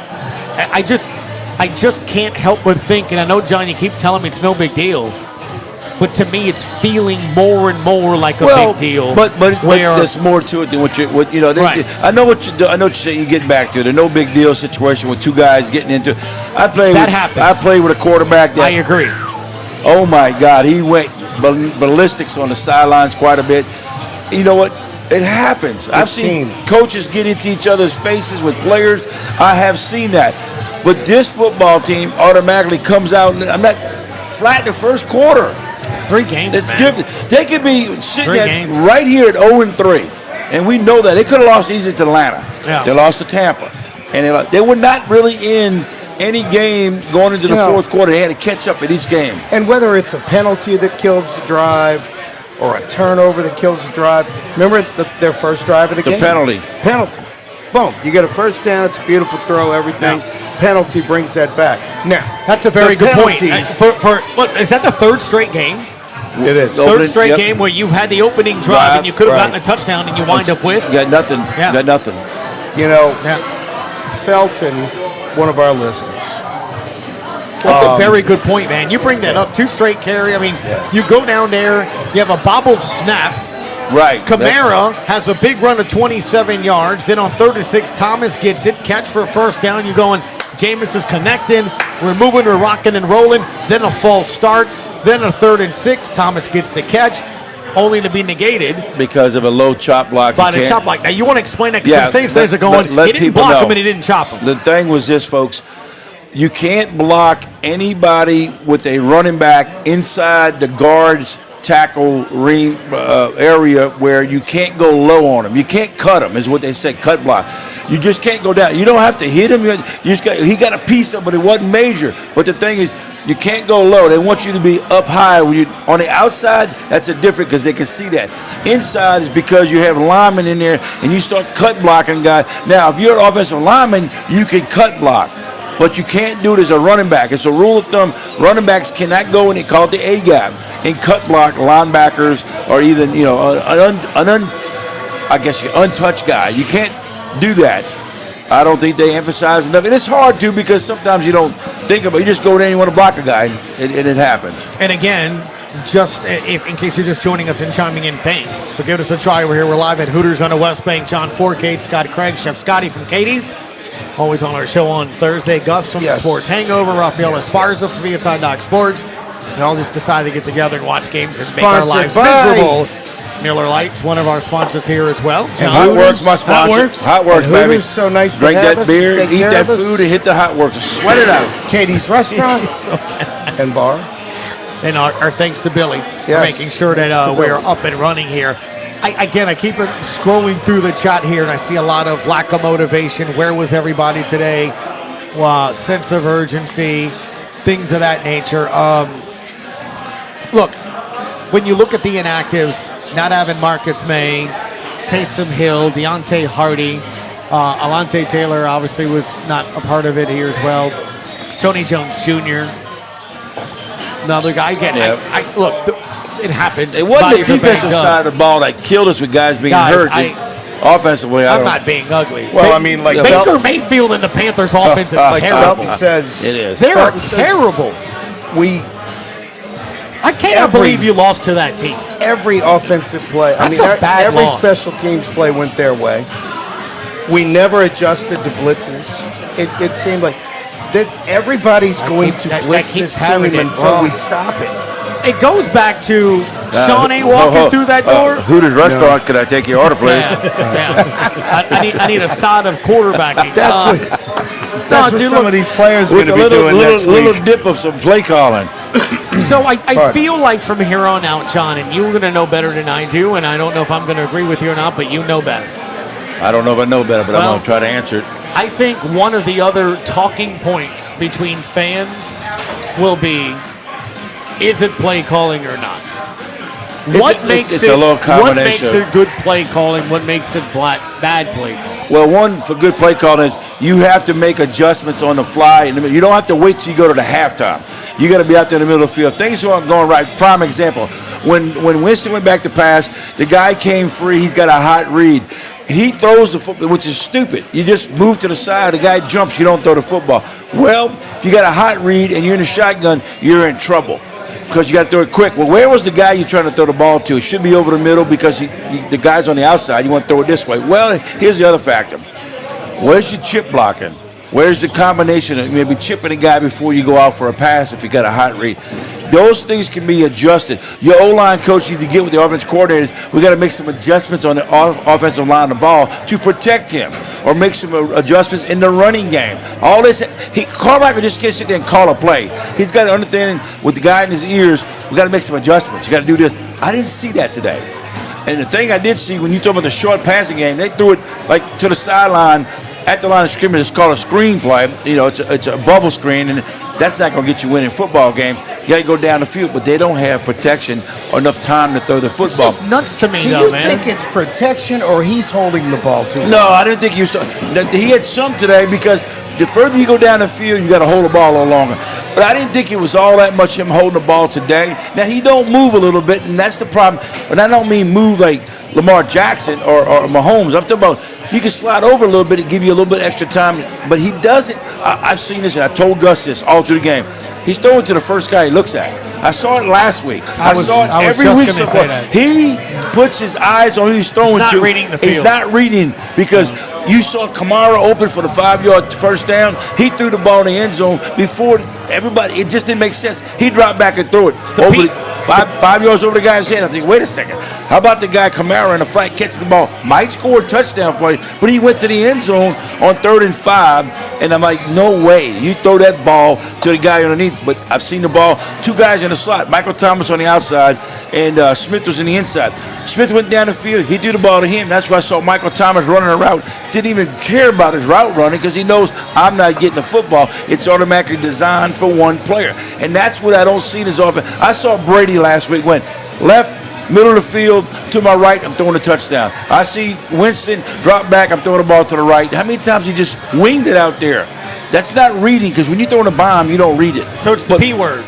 Speaker 1: I just can't help but think, and I know, John, you keep telling me it's no big deal, but to me, it's feeling more and more like a big deal.
Speaker 2: But
Speaker 1: where
Speaker 2: there's more to it than what you.
Speaker 1: Right.
Speaker 2: I know what you do. I know what you're saying. You get back to it. A no big deal situation with 2 guys getting into it. I played with a quarterback that
Speaker 1: I agree.
Speaker 2: Oh my God, he went ballistics on the sidelines quite a bit. You know what? It happens. I've seen coaches get into each other's faces with players. I have seen that. But this football team automatically comes out. And I'm not flat the first quarter.
Speaker 1: It's 3 games.
Speaker 2: It's
Speaker 1: man.
Speaker 2: different. They could be sitting
Speaker 1: 3
Speaker 2: at
Speaker 1: games.
Speaker 2: right here at 0-3, and we know that they could have lost easy to Atlanta.
Speaker 1: Yeah.
Speaker 2: They lost to Tampa. And they were not really in any game going into the fourth quarter. They had to catch up in each game.
Speaker 4: And whether it's a penalty that kills the drive or a turnover that kills the drive. Remember their first drive of the game?
Speaker 2: The
Speaker 4: Penalty. Boom. You get a first down. It's a beautiful throw, everything. Penalty brings that back. Now,
Speaker 1: that's a very good point. What, is that the third straight game?
Speaker 4: It is.
Speaker 1: Third straight game where you had the opening drive and you could have gotten a touchdown and you wind up with?
Speaker 2: You got nothing.
Speaker 1: Yeah.
Speaker 2: You got nothing.
Speaker 4: You know, Felton, one of our listeners.
Speaker 1: That's a very good point, man. You bring that up. 2 straight carry. I mean, you go down there, you have a bobbled snap.
Speaker 2: Right.
Speaker 1: Kamara has a big run of 27 yards. Then on 3rd and 6, Thomas gets it. Catch for a first down. You're going, Jameis is connecting. We're moving, we're rocking and rolling. Then a false start. Then a 3rd and 6. Thomas gets the catch, only to be negated
Speaker 2: because of a low chop block.
Speaker 1: By the chop block. Now, you want to explain that? Because some Saints fans are going, he didn't block him and he didn't chop him.
Speaker 2: The thing was this, folks. You can't block anybody with a running back inside the guard's tackle ring area where you can't go low on him. You can't cut him, is what they say, cut block. You just can't go down. You don't have to hit him. He got a piece of it, but it wasn't major. But the thing is, you can't go low. They want you to be up high. When you on the outside, that's a different because they can see that. Inside is because you have linemen in there and you start cut blocking guys. Now, if you're an offensive lineman, you can cut block. But you can't do it as a running back. It's a rule of thumb. Running backs cannot go in and call it the A-gap and cut block linebackers or even, untouched guy. You can't do that. I don't think they emphasize enough. And it's hard to because sometimes you don't think about it. You just go there and you want to block a guy and it happens.
Speaker 1: And again, just if in case you're just joining us and chiming in, thanks for giving us a try. We're here. We're live at Hooters on the West Bank. John Forcade, Scott Craig, Chef Scotty from Katie's. Always on our show on Thursday. Gus from the Sports Hangover. Rafael Esparza from the Inside Knock Sports. And all just decided to get together and watch games and make our lives miserable. Miller Lite's one of our sponsors here as well.
Speaker 2: Hot Works, my sponsor. Hot Works, baby.
Speaker 4: So nice
Speaker 2: Drink
Speaker 4: to have
Speaker 2: that
Speaker 4: us,
Speaker 2: beer,
Speaker 4: take
Speaker 2: eat
Speaker 4: care
Speaker 2: that
Speaker 4: of us.
Speaker 2: food, and hit the Hot Works. Sweat it out.
Speaker 4: Katie's Restaurant and Bar.
Speaker 1: And our thanks to Billy for making sure that we're up and running here. I keep scrolling through the chat here, and I see a lot of lack of motivation. Where was everybody today? Sense of urgency, things of that nature. Look, when you look at the inactives, not having Marcus May, Taysom Hill, Deontay Hardy, Alante Taylor obviously was not a part of it here as well. Tony Jones Jr., another guy. Again, look, it happens.
Speaker 2: It wasn't the defensive side of the ball that killed us with guys being hurt. Offensively,
Speaker 1: I'm not being ugly.
Speaker 4: Well, I mean, like
Speaker 1: Baker Mayfield and the Panthers' offense is terrible.
Speaker 4: Felton says
Speaker 2: it is.
Speaker 1: They're terrible. I can't believe you lost to that team.
Speaker 4: Every offensive play, every special teams play went their way. We never adjusted to blitzes. It seemed like that everybody's going to blitz this team until we stop it.
Speaker 1: It goes back to Sean ain't walking through that door.
Speaker 2: Hooters Restaurant, could I take your order, please?
Speaker 1: I need a side of quarterbacking.
Speaker 4: That's what some of these players are going to be doing next week.
Speaker 2: Little dip of some play calling.
Speaker 1: So I feel like from here on out, John, and you're going to know better than I do, and I don't know if I'm going to agree with you or not, but you know better.
Speaker 2: I don't know if I know better, but I'm going to try to answer it.
Speaker 1: I think one of the other talking points between fans will be, is it play calling or not? What makes it good play calling? What makes it bad play calling?
Speaker 2: Well, one for good play calling is you have to make adjustments on the fly. You don't have to wait till you go to the halftime. You got to be out there in the middle of the field. Things aren't going right. Prime example: when Winston went back to pass, the guy came free. He's got a hot read. He throws the football, which is stupid. You just move to the side. The guy jumps. You don't throw the football. Well, if you got a hot read and you're in a shotgun, you're in trouble because you got to throw it quick. Well, where was the guy you're trying to throw the ball to? It should be over the middle because the guy's on the outside. You want to throw it this way. Well, here's the other factor. Where's your chip blocking? Where's the combination of maybe chipping a guy before you go out for a pass if you got a hot read? Those things can be adjusted. Your O-line coach needs to get with the offensive coordinators. We got to make some adjustments on the offensive line of the ball to protect him, or make some adjustments in the running game. All this, Carmichael just can't sit there and call a play. He's got to understand with the guy in his ears. We got to make some adjustments. You got to do this. I didn't see that today. And the thing I did see when you talk about the short passing game, they threw it like to the sideline at the line of scrimmage, it's called a screen play. You know, it's a bubble screen, and that's not going to get you winning football game. You got to go down the field, but they don't have protection or enough time to throw the football.
Speaker 1: It's just nuts to me,
Speaker 4: Do
Speaker 1: though,
Speaker 4: you
Speaker 1: man.
Speaker 4: think it's protection or he's holding the ball too long?
Speaker 2: No, I didn't think he was. He had some today because the further you go down the field, you got to hold the ball a little longer. But I didn't think it was all that much him holding the ball today. Now, he don't move a little bit, and that's the problem. And I don't mean move like Lamar Jackson or Mahomes. I'm talking about you can slide over a little bit and give you a little bit extra time, but he doesn't. I've seen this, and I told Gus this all through the game. He's throwing to the first guy he looks at. I saw it last week. I saw it every week so far. He puts his eyes on who he's throwing to.
Speaker 1: He's not reading the field.
Speaker 2: He's not reading because you saw Kamara open for the 5-yard first down. He threw the ball in the end zone before everybody. It just didn't make sense. He dropped back and threw it over five yards over the guy's head. I think, wait a second. How about the guy Kamara in the flat catches the ball? Might score a touchdown for you, but he went to the end zone on 3rd and 5, and I'm like, no way. You throw that ball to the guy underneath. But I've seen the ball. 2 guys in the slot. Michael Thomas on the outside, and Smith was in the inside. Smith went down the field. He threw the ball to him. That's why I saw Michael Thomas running a route. Didn't even care about his route running because he knows I'm not getting the football. It's automatically designed for one player. And that's what I don't see in his offense. I saw Brady last week went left, middle of the field, to my right, I'm throwing a touchdown. I see Winston drop back, I'm throwing the ball to the right. How many times he just winged it out there? That's not reading because when you're throwing a bomb, you don't read it.
Speaker 1: So it's the P word.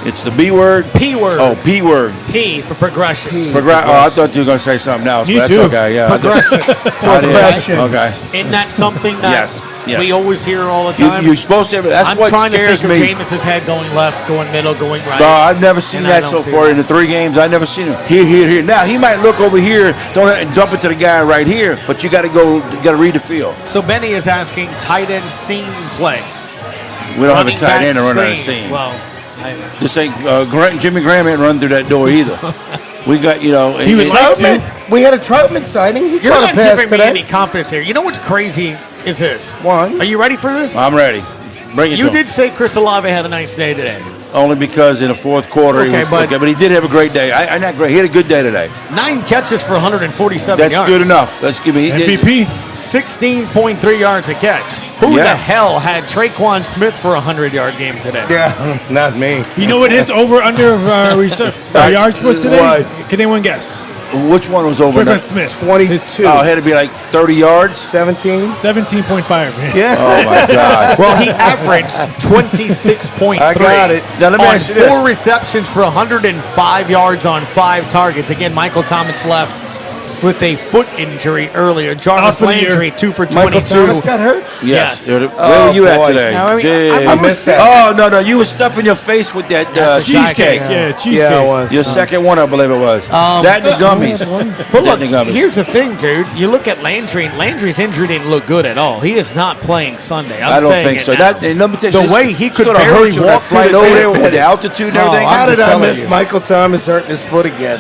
Speaker 2: It's the B word?
Speaker 1: P word.
Speaker 2: Oh, P word.
Speaker 1: P for progression.
Speaker 2: I thought you were going to say something else.
Speaker 3: Me
Speaker 2: but
Speaker 3: too.
Speaker 2: That's okay, yeah.
Speaker 1: Progressions.
Speaker 2: Okay.
Speaker 1: Isn't that something that
Speaker 2: Yes.
Speaker 1: we always hear all the time?
Speaker 2: You're supposed to. That's
Speaker 1: I'm
Speaker 2: what
Speaker 1: trying to
Speaker 2: scares
Speaker 1: think of
Speaker 2: me.
Speaker 1: Jameis's head going left, going middle, going right.
Speaker 2: No, I've never seen
Speaker 1: And
Speaker 2: that
Speaker 1: I
Speaker 2: so
Speaker 1: don't see
Speaker 2: far
Speaker 1: that.
Speaker 2: in the 3 games. I've never seen him here. Now he might look over here, and dump it to the guy right here, but you got to read the field.
Speaker 1: So Benny is asking tight end seam play.
Speaker 2: We don't have a
Speaker 1: Running
Speaker 2: tight end to
Speaker 1: back
Speaker 2: run out of
Speaker 1: screen.
Speaker 2: seam.
Speaker 1: Well,
Speaker 2: This ain't Jimmy Graham ain't run through that door either. We got
Speaker 3: He would like
Speaker 4: Troutman. We had a Troutman sighting. He
Speaker 1: you're
Speaker 4: caught
Speaker 1: not
Speaker 4: a pass
Speaker 1: giving me
Speaker 4: today.
Speaker 1: any confidence here. You know what's crazy is this.
Speaker 4: One.
Speaker 1: Are you ready for this?
Speaker 2: I'm ready. Bring it.
Speaker 1: You
Speaker 2: to him.
Speaker 1: did say Chris Olave had a nice day today.
Speaker 2: Only because in the fourth quarter,
Speaker 1: Okay, but
Speaker 2: he did have a great day. Not great. He had a good day today.
Speaker 1: 9 catches for 147
Speaker 2: That's
Speaker 1: yards.
Speaker 2: good enough. Let's give me
Speaker 3: MVP.
Speaker 1: 16.3 yards a catch. Who
Speaker 2: Yeah.
Speaker 1: the hell had Traquan Smith for a 100-yard game today?
Speaker 4: Yeah, not me.
Speaker 3: You know what his over/under yards was today?
Speaker 4: What?
Speaker 3: Can anyone guess?
Speaker 2: Which one was over?
Speaker 3: Traquan Smith.
Speaker 4: 22.
Speaker 2: Oh, it had to be like 30 yards.
Speaker 4: 17.
Speaker 3: 17.5.
Speaker 4: Yeah.
Speaker 2: Oh my God.
Speaker 1: Well, he averaged 26.3.
Speaker 4: I got it.
Speaker 2: Now let me
Speaker 1: on
Speaker 2: ask you this.
Speaker 1: 4 receptions for 105 yards on 5 targets. Again, Michael Thomas left with a foot injury earlier. Jarvis
Speaker 3: Out for the year.
Speaker 1: Landry, 2 for 22.
Speaker 4: Michael Thomas got hurt?
Speaker 1: Yes.
Speaker 2: Where
Speaker 4: Oh,
Speaker 2: were you at
Speaker 4: boy.
Speaker 2: today?
Speaker 1: Now, I mean,
Speaker 2: Yeah.
Speaker 4: I missed that.
Speaker 2: Oh no, you were stuffing your face with that
Speaker 1: That's
Speaker 2: cheesecake.
Speaker 1: exactly-
Speaker 3: Yeah, cheesecake.
Speaker 4: Yeah, it was.
Speaker 2: Your second one, I believe it was. That and the gummies.
Speaker 1: But look,
Speaker 2: That and the gummies.
Speaker 1: here's the thing, dude. You look at Landry, and Landry's injury didn't look good at all. He is not playing Sunday.
Speaker 2: I don't
Speaker 1: saying
Speaker 2: think
Speaker 1: it
Speaker 2: so.
Speaker 1: now.
Speaker 2: That and let me tell you,
Speaker 1: The
Speaker 2: this-
Speaker 1: way he
Speaker 2: it's
Speaker 1: could
Speaker 2: gonna
Speaker 1: barely
Speaker 2: hurt you,
Speaker 1: walk
Speaker 2: that
Speaker 1: to
Speaker 2: flight
Speaker 1: the
Speaker 2: over
Speaker 1: table.
Speaker 2: there with the altitude and
Speaker 1: No,
Speaker 2: everything.
Speaker 1: I'm
Speaker 4: How did
Speaker 1: just
Speaker 4: I
Speaker 1: telling
Speaker 4: miss
Speaker 1: you.
Speaker 4: Michael Thomas hurting his foot again?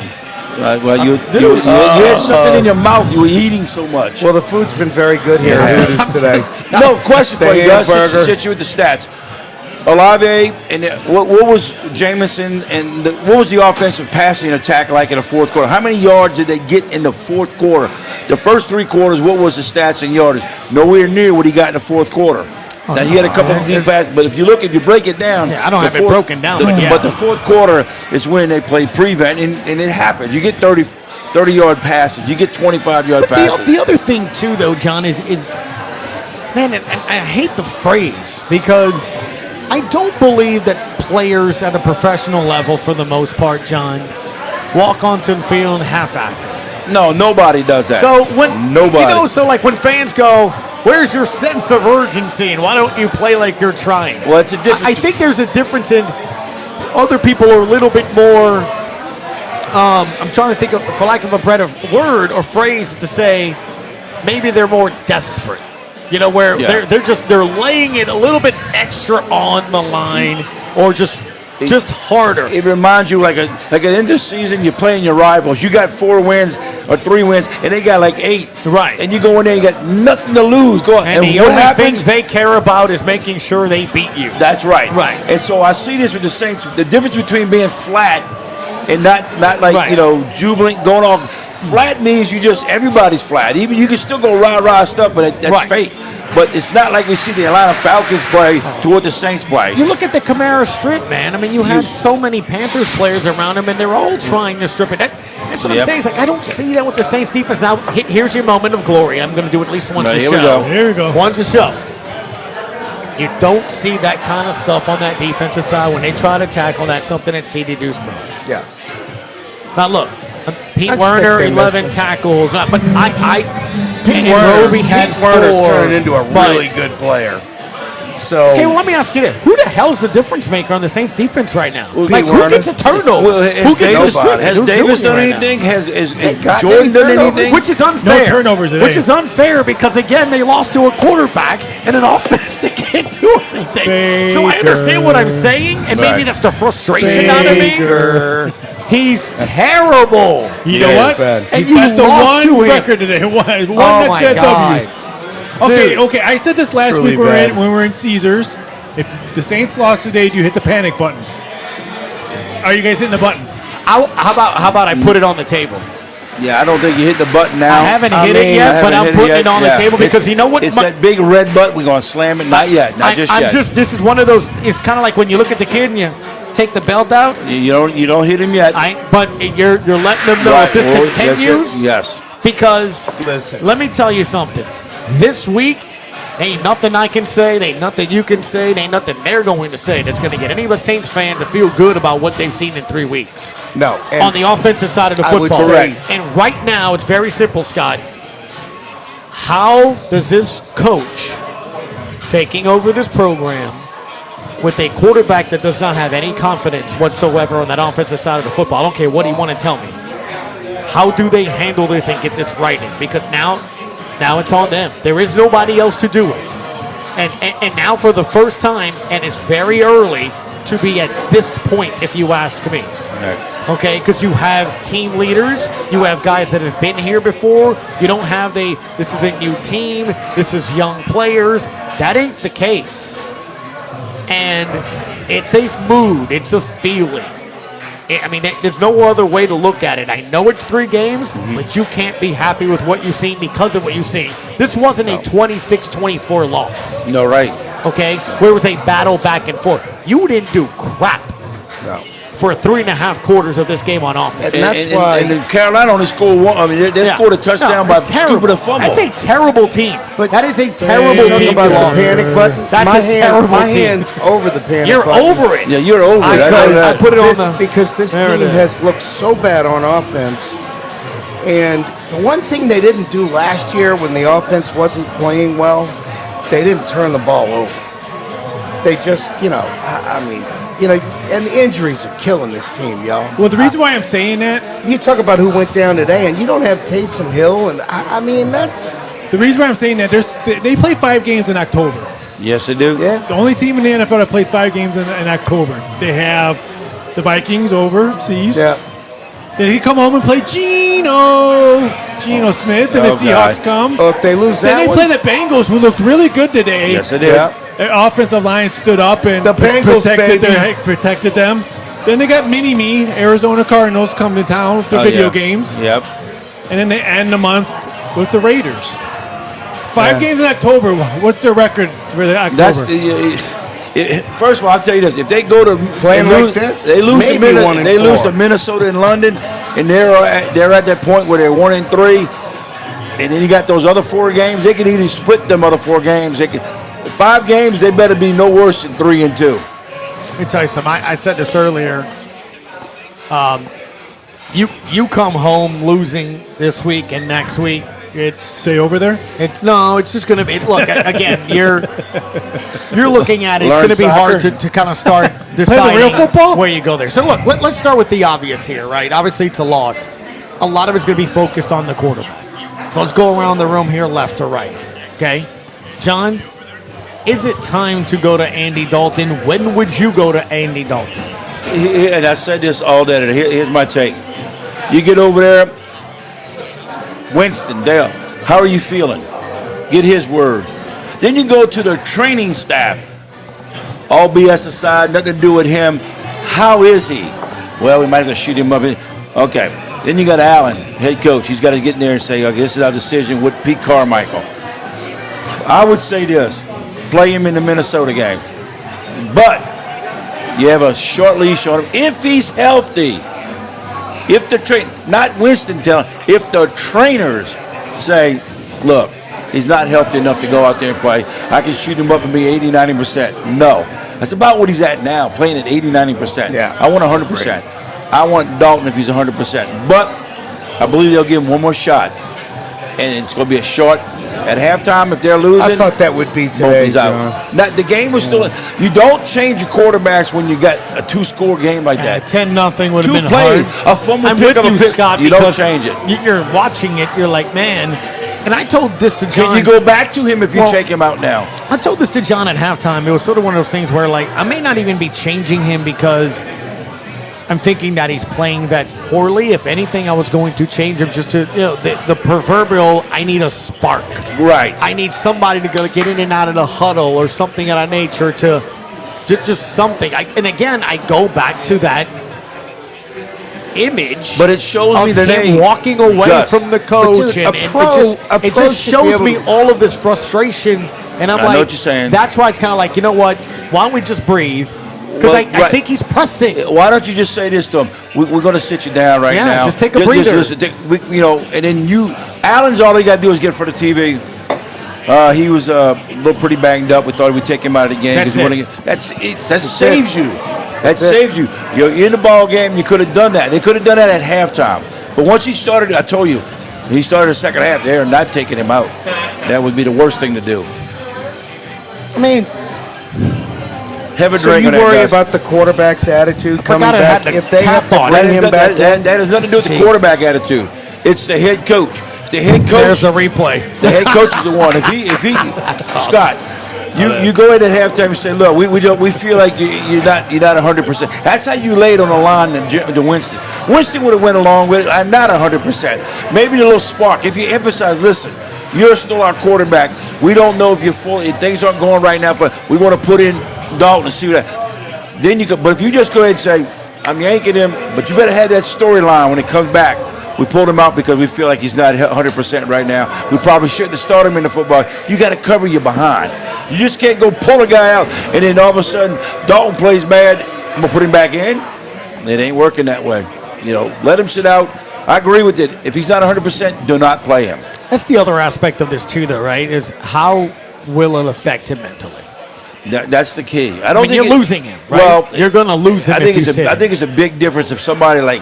Speaker 2: Well, you had something in your mouth. You were eating so much.
Speaker 4: Well, the food's been very good here at Hooters today.
Speaker 2: No question for
Speaker 4: The
Speaker 2: you, Gus.
Speaker 4: hamburger.
Speaker 2: Since you with the stats, Olave and what was Jameson and what was the offensive passing attack like in the fourth quarter? How many yards did they get in the fourth quarter? The first 3 quarters, what was the stats in yardage? Nowhere near what he got in the fourth quarter. Now he had a couple of deep passes, but if you break it down,
Speaker 1: Yeah, I don't
Speaker 2: the
Speaker 1: have it broken down,
Speaker 2: But,
Speaker 1: but yeah.
Speaker 2: but the fourth quarter is when they play prevent, and it happens. You get 30-yard passes, you get 25-yard
Speaker 1: But
Speaker 2: passes.
Speaker 1: the other thing, too, though, John, is man, and I hate the phrase because I don't believe that players at a professional level, for the most part, John, walk onto the field and half-ass it.
Speaker 2: No, nobody does that.
Speaker 1: So when
Speaker 2: Nobody.
Speaker 1: so like when fans go, "Where's your sense of urgency?" and "Why don't you play like you're trying?"
Speaker 2: Well, it's a difference.
Speaker 1: I think there's a difference in other people are a little bit more. I'm trying to think of, for lack of a better word or phrase to say, maybe they're more desperate. You know, where
Speaker 2: Yeah.
Speaker 1: they're laying it a little bit extra on the line, or just harder.
Speaker 2: It reminds you like at the end of the season, you're playing your rivals. You got 4 wins or 3 wins, and they got like 8.
Speaker 1: Right.
Speaker 2: And you go in there, you got nothing to lose. Go
Speaker 1: And the
Speaker 2: what
Speaker 1: only
Speaker 2: happens?
Speaker 1: thing they care about is making sure they beat you.
Speaker 2: That's right.
Speaker 1: Right.
Speaker 2: And so I see this with the Saints. The difference between being flat and not like
Speaker 1: Right.
Speaker 2: jubilant, going off. Flat means everybody's flat. Even you can still go rah stuff, but that's
Speaker 1: Right.
Speaker 2: fake. but it's not like we see the Atlanta Falcons play to what the Saints play.
Speaker 1: You look at the Kamara strip, man. I mean, you had so many Panthers players around him, and they're all trying to strip it. That's what I'm saying. It's like, I don't see that with the Saints defense. Now, here's your moment of glory. I'm going to do it at least once a
Speaker 2: Here
Speaker 1: show.
Speaker 2: we go.
Speaker 3: Here we go.
Speaker 1: Once a show. You don't see that kind of stuff on that defensive side when they try to tackle. That's something that CD Deuce brought.
Speaker 4: Yeah.
Speaker 1: Now, look. Pete
Speaker 4: I just
Speaker 1: Werner,
Speaker 4: think they
Speaker 1: 11
Speaker 4: miss him.
Speaker 1: tackles. But
Speaker 4: Pete
Speaker 1: Roby had
Speaker 4: Pete Werner's
Speaker 1: 4.
Speaker 4: turning into a
Speaker 1: but-
Speaker 4: really good player. So
Speaker 1: Okay, well, let me ask you this. Who the hell's the difference maker on the Saints defense right now?
Speaker 2: Well,
Speaker 1: Like,
Speaker 4: Pete
Speaker 1: who
Speaker 4: Werner.
Speaker 1: gets a turnover?
Speaker 2: Well,
Speaker 1: Who gets a strip?
Speaker 2: Has
Speaker 1: Who's
Speaker 2: Davis
Speaker 1: doing
Speaker 2: done
Speaker 1: it right now?
Speaker 2: anything? Has
Speaker 4: got
Speaker 2: Jordan
Speaker 4: any
Speaker 2: done
Speaker 4: turnovers?
Speaker 2: anything?
Speaker 1: Which is unfair.
Speaker 3: No turnovers today.
Speaker 1: Which is unfair because, again, they lost to a quarterback and an offense that can't do anything. So I understand what I'm saying, and maybe
Speaker 2: Right.
Speaker 1: that's the frustration out of me.
Speaker 4: Baker.
Speaker 1: He's terrible.
Speaker 3: You
Speaker 2: Yeah,
Speaker 3: know what?
Speaker 4: bad.
Speaker 1: And
Speaker 3: He's
Speaker 1: you
Speaker 3: got the
Speaker 1: lost to
Speaker 3: one
Speaker 1: him.
Speaker 3: record today. One
Speaker 1: Oh,
Speaker 3: next
Speaker 1: my
Speaker 3: to that
Speaker 1: God.
Speaker 3: W. Okay,
Speaker 1: Dude.
Speaker 3: okay. I said this last
Speaker 4: Truly
Speaker 3: week
Speaker 4: bad.
Speaker 3: when we were in Caesars. If the Saints lost today, do you hit the panic button? Are you guys hitting the button?
Speaker 1: How about I put it on the table?
Speaker 2: Yeah, I don't think you hit the button now.
Speaker 1: I haven't hit it yet, but I'm putting it on the table because you know what?
Speaker 2: It's that big red button. We're going to slam it. Not yet. Not just yet.
Speaker 1: This is one of those, it's kind of like when you look at the kid and you take the belt out.
Speaker 2: You don't hit him yet.
Speaker 1: But you're letting them know if this
Speaker 2: Well,
Speaker 1: continues.
Speaker 2: yes.
Speaker 1: Because
Speaker 4: Listen.
Speaker 1: let me tell you something. This week, ain't nothing I can say, ain't nothing you can say, ain't nothing they're going to say that's going to get any of a Saints fan to feel good about what they've seen in 3 weeks
Speaker 4: No. And
Speaker 1: on the offensive side of the
Speaker 4: I would
Speaker 1: football.
Speaker 4: say-
Speaker 1: And right now, it's very simple, Scott. How does this coach taking over this program with a quarterback that does not have any confidence whatsoever on that offensive side of the football? I don't care what you want to tell me. How do they handle this and get this right? Because now it's on them. There is nobody else to do it. And now for the first time, and it's very early to be at this point, if you ask me. Okay, because you have team leaders, you have guys that have been here before. You don't have this is a new team, this is young players. That ain't the case. And it's a mood, it's a feeling. I mean, there's no other way to look at it. I know it's 3 games, but you can't be happy with what you've seen because of what you've seen. This wasn't a 26-24 loss,
Speaker 2: No, right.
Speaker 1: okay? Where it was a battle back and forth. You didn't do crap
Speaker 4: No.
Speaker 1: for 3.5 quarters of this game on offense.
Speaker 4: And that's why-
Speaker 2: And then Carolina only scored one. I mean, they
Speaker 1: Yeah.
Speaker 2: scored a touchdown
Speaker 1: No,
Speaker 2: by
Speaker 1: it's terrible.
Speaker 2: scooping a fumble.
Speaker 1: That's a terrible team.
Speaker 4: But
Speaker 1: that is a
Speaker 4: You're
Speaker 1: terrible
Speaker 4: talking
Speaker 1: team.
Speaker 4: about
Speaker 1: you
Speaker 4: the
Speaker 1: lost.
Speaker 4: panic button.
Speaker 1: That's
Speaker 4: my
Speaker 1: a terrible
Speaker 4: my
Speaker 1: team.
Speaker 4: hand's over the panic
Speaker 1: You're
Speaker 4: button.
Speaker 1: over it.
Speaker 2: Yeah, you're over it. I know
Speaker 1: I
Speaker 2: that.
Speaker 1: put it on
Speaker 4: This-
Speaker 1: the
Speaker 4: because this
Speaker 1: There it
Speaker 4: team
Speaker 1: is.
Speaker 4: has looked so bad on offense. And the one thing they didn't do last year when the offense wasn't playing well, they didn't turn the ball over. They just, I mean, and the injuries are killing this team, y'all.
Speaker 3: Well, the reason why I'm saying that,
Speaker 4: You talk about who went down today, and you don't have Taysom Hill, and I mean, that's,
Speaker 3: the reason why I'm saying that, they play 5 games in October.
Speaker 2: Yes, they do.
Speaker 4: yeah.
Speaker 3: The only team in the NFL that plays 5 games in October. They have the Vikings overseas.
Speaker 4: Yeah.
Speaker 3: Then he come home and play Geno Smith, and the
Speaker 2: Oh,
Speaker 3: Seahawks
Speaker 2: God.
Speaker 3: come.
Speaker 4: Oh, if they lose
Speaker 3: Then
Speaker 4: that
Speaker 3: they
Speaker 4: one,
Speaker 3: play the Bengals, who looked really good today.
Speaker 2: Yes, they did.
Speaker 4: yeah.
Speaker 3: Their offensive line stood up and
Speaker 4: The Bengals, baby.
Speaker 3: protected them. Then they got Mini-Me, Arizona Cardinals, come to town for
Speaker 2: Oh,
Speaker 3: video
Speaker 2: yeah.
Speaker 3: games.
Speaker 2: Yep.
Speaker 3: And then they end the month with the Raiders. 5
Speaker 4: Yeah.
Speaker 3: games in October. What's their record for the October?
Speaker 2: That's first of all, I'll tell you this: if they go to
Speaker 4: Playing
Speaker 2: they
Speaker 4: like
Speaker 2: lose,
Speaker 4: this,
Speaker 2: they lose to
Speaker 4: maybe 1 and
Speaker 2: they lose
Speaker 4: 4.
Speaker 2: to Minnesota and London, and they're at that point where they're 1 and 3, and then you got those other 4 games. They can either split them other 4 games. They can 5 games. They better be no worse than 3 and 2.
Speaker 1: Let me tell you something. I said this earlier. You come home losing this week and next week.
Speaker 3: Stay over there?
Speaker 1: It's just going to be. Look, again, you're looking at it. It's
Speaker 2: Learn
Speaker 1: going to be hard
Speaker 2: soccer.
Speaker 1: to kind of start deciding
Speaker 3: real football?
Speaker 1: where you go there. So look, let's start with the obvious here, right? Obviously, it's a loss. A lot of it's going to be focused on the quarterback. So let's go around the room here, left to right. Okay, John, is it time to go to Andy Dalton? When would you go to Andy Dalton?
Speaker 2: And I said this all day. Here's my take. You get over there, Winston, Dale, how are you feeling? Get his word. Then you go to the training staff. All BS aside, nothing to do with him. How is he? Well, we might have to shoot him up. Okay. Then you got Allen, head coach. He's got to get in there and say, okay, this is our decision with Pete Carmichael. I would say this: play him in the Minnesota game, but you have a short leash on him if he's healthy. If the not Winston telling, if the trainers say, look, he's not healthy enough to go out there and play, I can shoot him up and be 80, 90%. No. That's about what he's at now, playing at 80, 90%.
Speaker 4: Yeah.
Speaker 2: I want 100%. I want Dalton if he's 100%. But I believe they'll give him one more shot. And it's going to be a short. At halftime, if they're losing,
Speaker 4: I thought that would be today,
Speaker 2: he's
Speaker 4: John.
Speaker 2: out. Now, the game was still. You don't change your quarterbacks when you got a 2-score game like that.
Speaker 1: 10-0 would have been
Speaker 2: plays,
Speaker 1: hard.
Speaker 2: a fumble
Speaker 1: I'm
Speaker 2: pick
Speaker 1: with
Speaker 2: up a
Speaker 1: you,
Speaker 2: pick.
Speaker 1: Scott,
Speaker 2: You don't
Speaker 1: because
Speaker 2: change it.
Speaker 1: You're watching it. You're like, man. And I told this to John.
Speaker 2: Can you go back to him if you take him out now?
Speaker 1: I told this to John at halftime. It was sort of one of those things where, like, I may not even be changing him because I'm thinking that he's playing that poorly. If anything, I was going to change him just to, the proverbial, I need a spark.
Speaker 2: Right.
Speaker 1: I need somebody to go get in and out of the huddle or something of that nature to just something. And again, I go back to that image.
Speaker 2: But it shows
Speaker 1: of
Speaker 2: me that
Speaker 1: him walking away from the coach.
Speaker 4: But dude,
Speaker 1: it just shows me all of this frustration. And I'm
Speaker 2: I
Speaker 1: like,
Speaker 2: know what you're saying.
Speaker 1: That's why it's kind of like, you know what? Why don't we just breathe? Because I think he's pressing.
Speaker 2: Why don't you just say this to him? We're going to sit you down right now.
Speaker 1: Yeah, just take a breather.
Speaker 2: And then Allen's all he got to do is get for the TV. He was a little pretty banged up. We thought we'd take him out of the game. That saves you. That saves you. You're in the ball game. You could have done that. They could have done that at halftime. But once he started, I told you, he started the second half. They're not taking him out. That would be the worst thing to do.
Speaker 4: I mean,
Speaker 2: Have a
Speaker 4: so
Speaker 2: drink
Speaker 4: you
Speaker 2: on that,
Speaker 4: worry
Speaker 2: Gus.
Speaker 4: about the quarterback's attitude coming
Speaker 1: forgot it had
Speaker 4: back
Speaker 1: the
Speaker 4: if they have to
Speaker 1: cap on.
Speaker 4: bring him back in?
Speaker 2: That has nothing to do with the
Speaker 1: Jesus.
Speaker 2: quarterback attitude. It's the head coach. If the head
Speaker 1: There's
Speaker 2: coach,
Speaker 1: the replay.
Speaker 2: the head coach is the one. If he, Scott, you go in at halftime and say, look, we feel like you're not 100%. That's how you lay it on the line to Winston. Winston would have went along with it. I'm not 100%. Maybe a little spark. If you emphasize, listen, you're still our quarterback. We don't know if you're full. If things aren't going right now, but we want to put in Dalton and see what. Then you go. But if you just go ahead and say, I'm yanking him, but you better have that storyline when it comes back. We pulled him out because we feel like he's not 100% right now. We probably shouldn't have started him in the football. You got to cover your behind. You just can't go pull a guy out and then all of a sudden Dalton plays bad. I'm gonna put him back in. It ain't working that way. Let him sit out. I agree with it. If he's not 100%, do not play him.
Speaker 1: That's the other aspect of this too, though, right? Is how will it affect him mentally?
Speaker 2: That's the key. I
Speaker 1: You're losing him, right? Well, you're going to lose him.
Speaker 2: I think it's a big difference if somebody like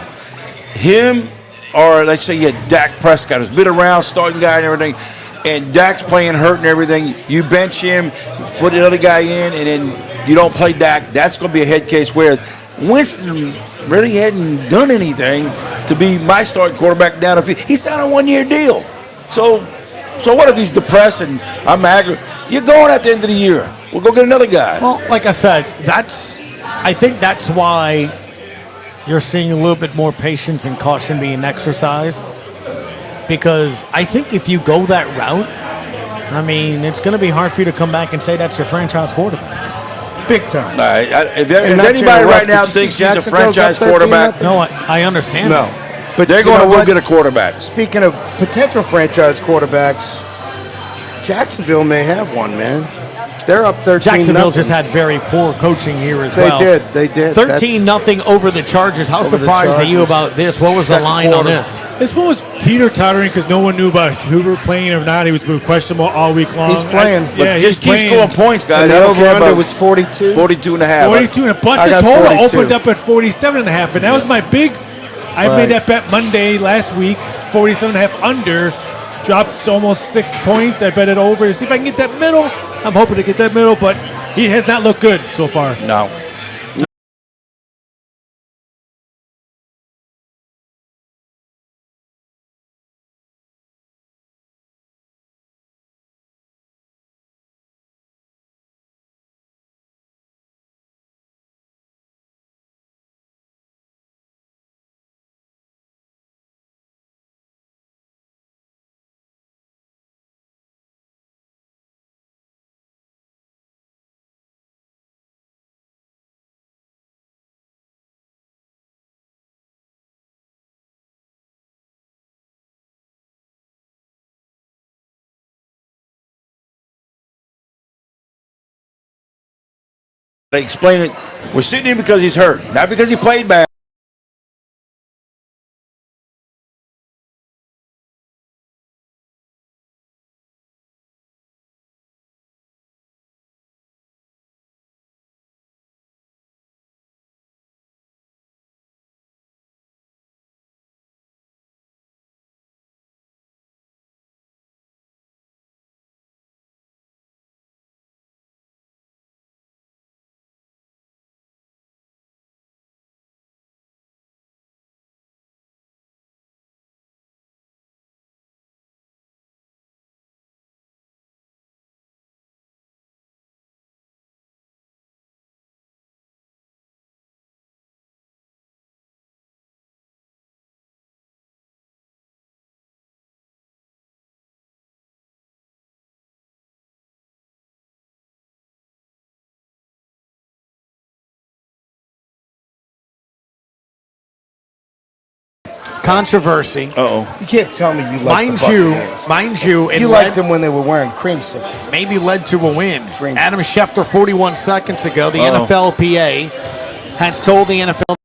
Speaker 2: him, or let's say you had Dak Prescott, who's been around, starting guy and everything, and Dak's playing hurt and everything. You bench him, put the other guy in, and then you don't play Dak. That's going to be a head case where Winston really hadn't done anything to be my starting quarterback down the field. He signed a 1-year deal. So what if he's depressed and I'm angry? You're going at the end of the year. We'll go get another guy.
Speaker 1: Well, like I said, I think that's why you're seeing a little bit more patience and caution being exercised. Because I think if you go that route, I mean, it's going to be hard for you to come back and say that's your franchise quarterback.
Speaker 4: Big time.
Speaker 2: If anybody right now thinks he's a franchise quarterback,
Speaker 1: no, I understand.
Speaker 4: No. But
Speaker 2: they're going to go get a quarterback.
Speaker 4: Speaking of potential franchise quarterbacks, Jacksonville may have one, man. They're up 13-0.
Speaker 1: Jacksonville just had very poor coaching here as well.
Speaker 4: They did.
Speaker 1: 13-0 over the Chargers. How surprised are you about this? What was the line on this?
Speaker 3: This one was teeter-tottering because no one knew about Hoover playing or not. He was questionable all week long.
Speaker 4: He's playing.
Speaker 2: Just keep scoring points, guys.
Speaker 4: And the over-under was 42.
Speaker 2: 42 and a half.
Speaker 3: 42, but the total opened up at 47 and a half, and that was my big. I made that bet Monday last week, 47 and a half under. Dropped almost 6 points. I bet it over to see if I can get that middle. I'm hoping to get that middle, but he has not looked good so far.
Speaker 2: No. They explain it. We're sitting here because he's hurt, not because he played bad.
Speaker 1: Controversy.
Speaker 2: Uh-oh.
Speaker 4: You can't tell me you like
Speaker 1: Mind
Speaker 4: the
Speaker 1: you,
Speaker 4: Buccaneers.
Speaker 1: mind you, it
Speaker 4: You
Speaker 1: led,
Speaker 4: liked them when they were wearing creamsicle.
Speaker 1: maybe led to a win.
Speaker 4: Dreams.
Speaker 1: Adam Schefter, 41 seconds ago, the
Speaker 2: Uh-oh.
Speaker 1: NFLPA has told the NFL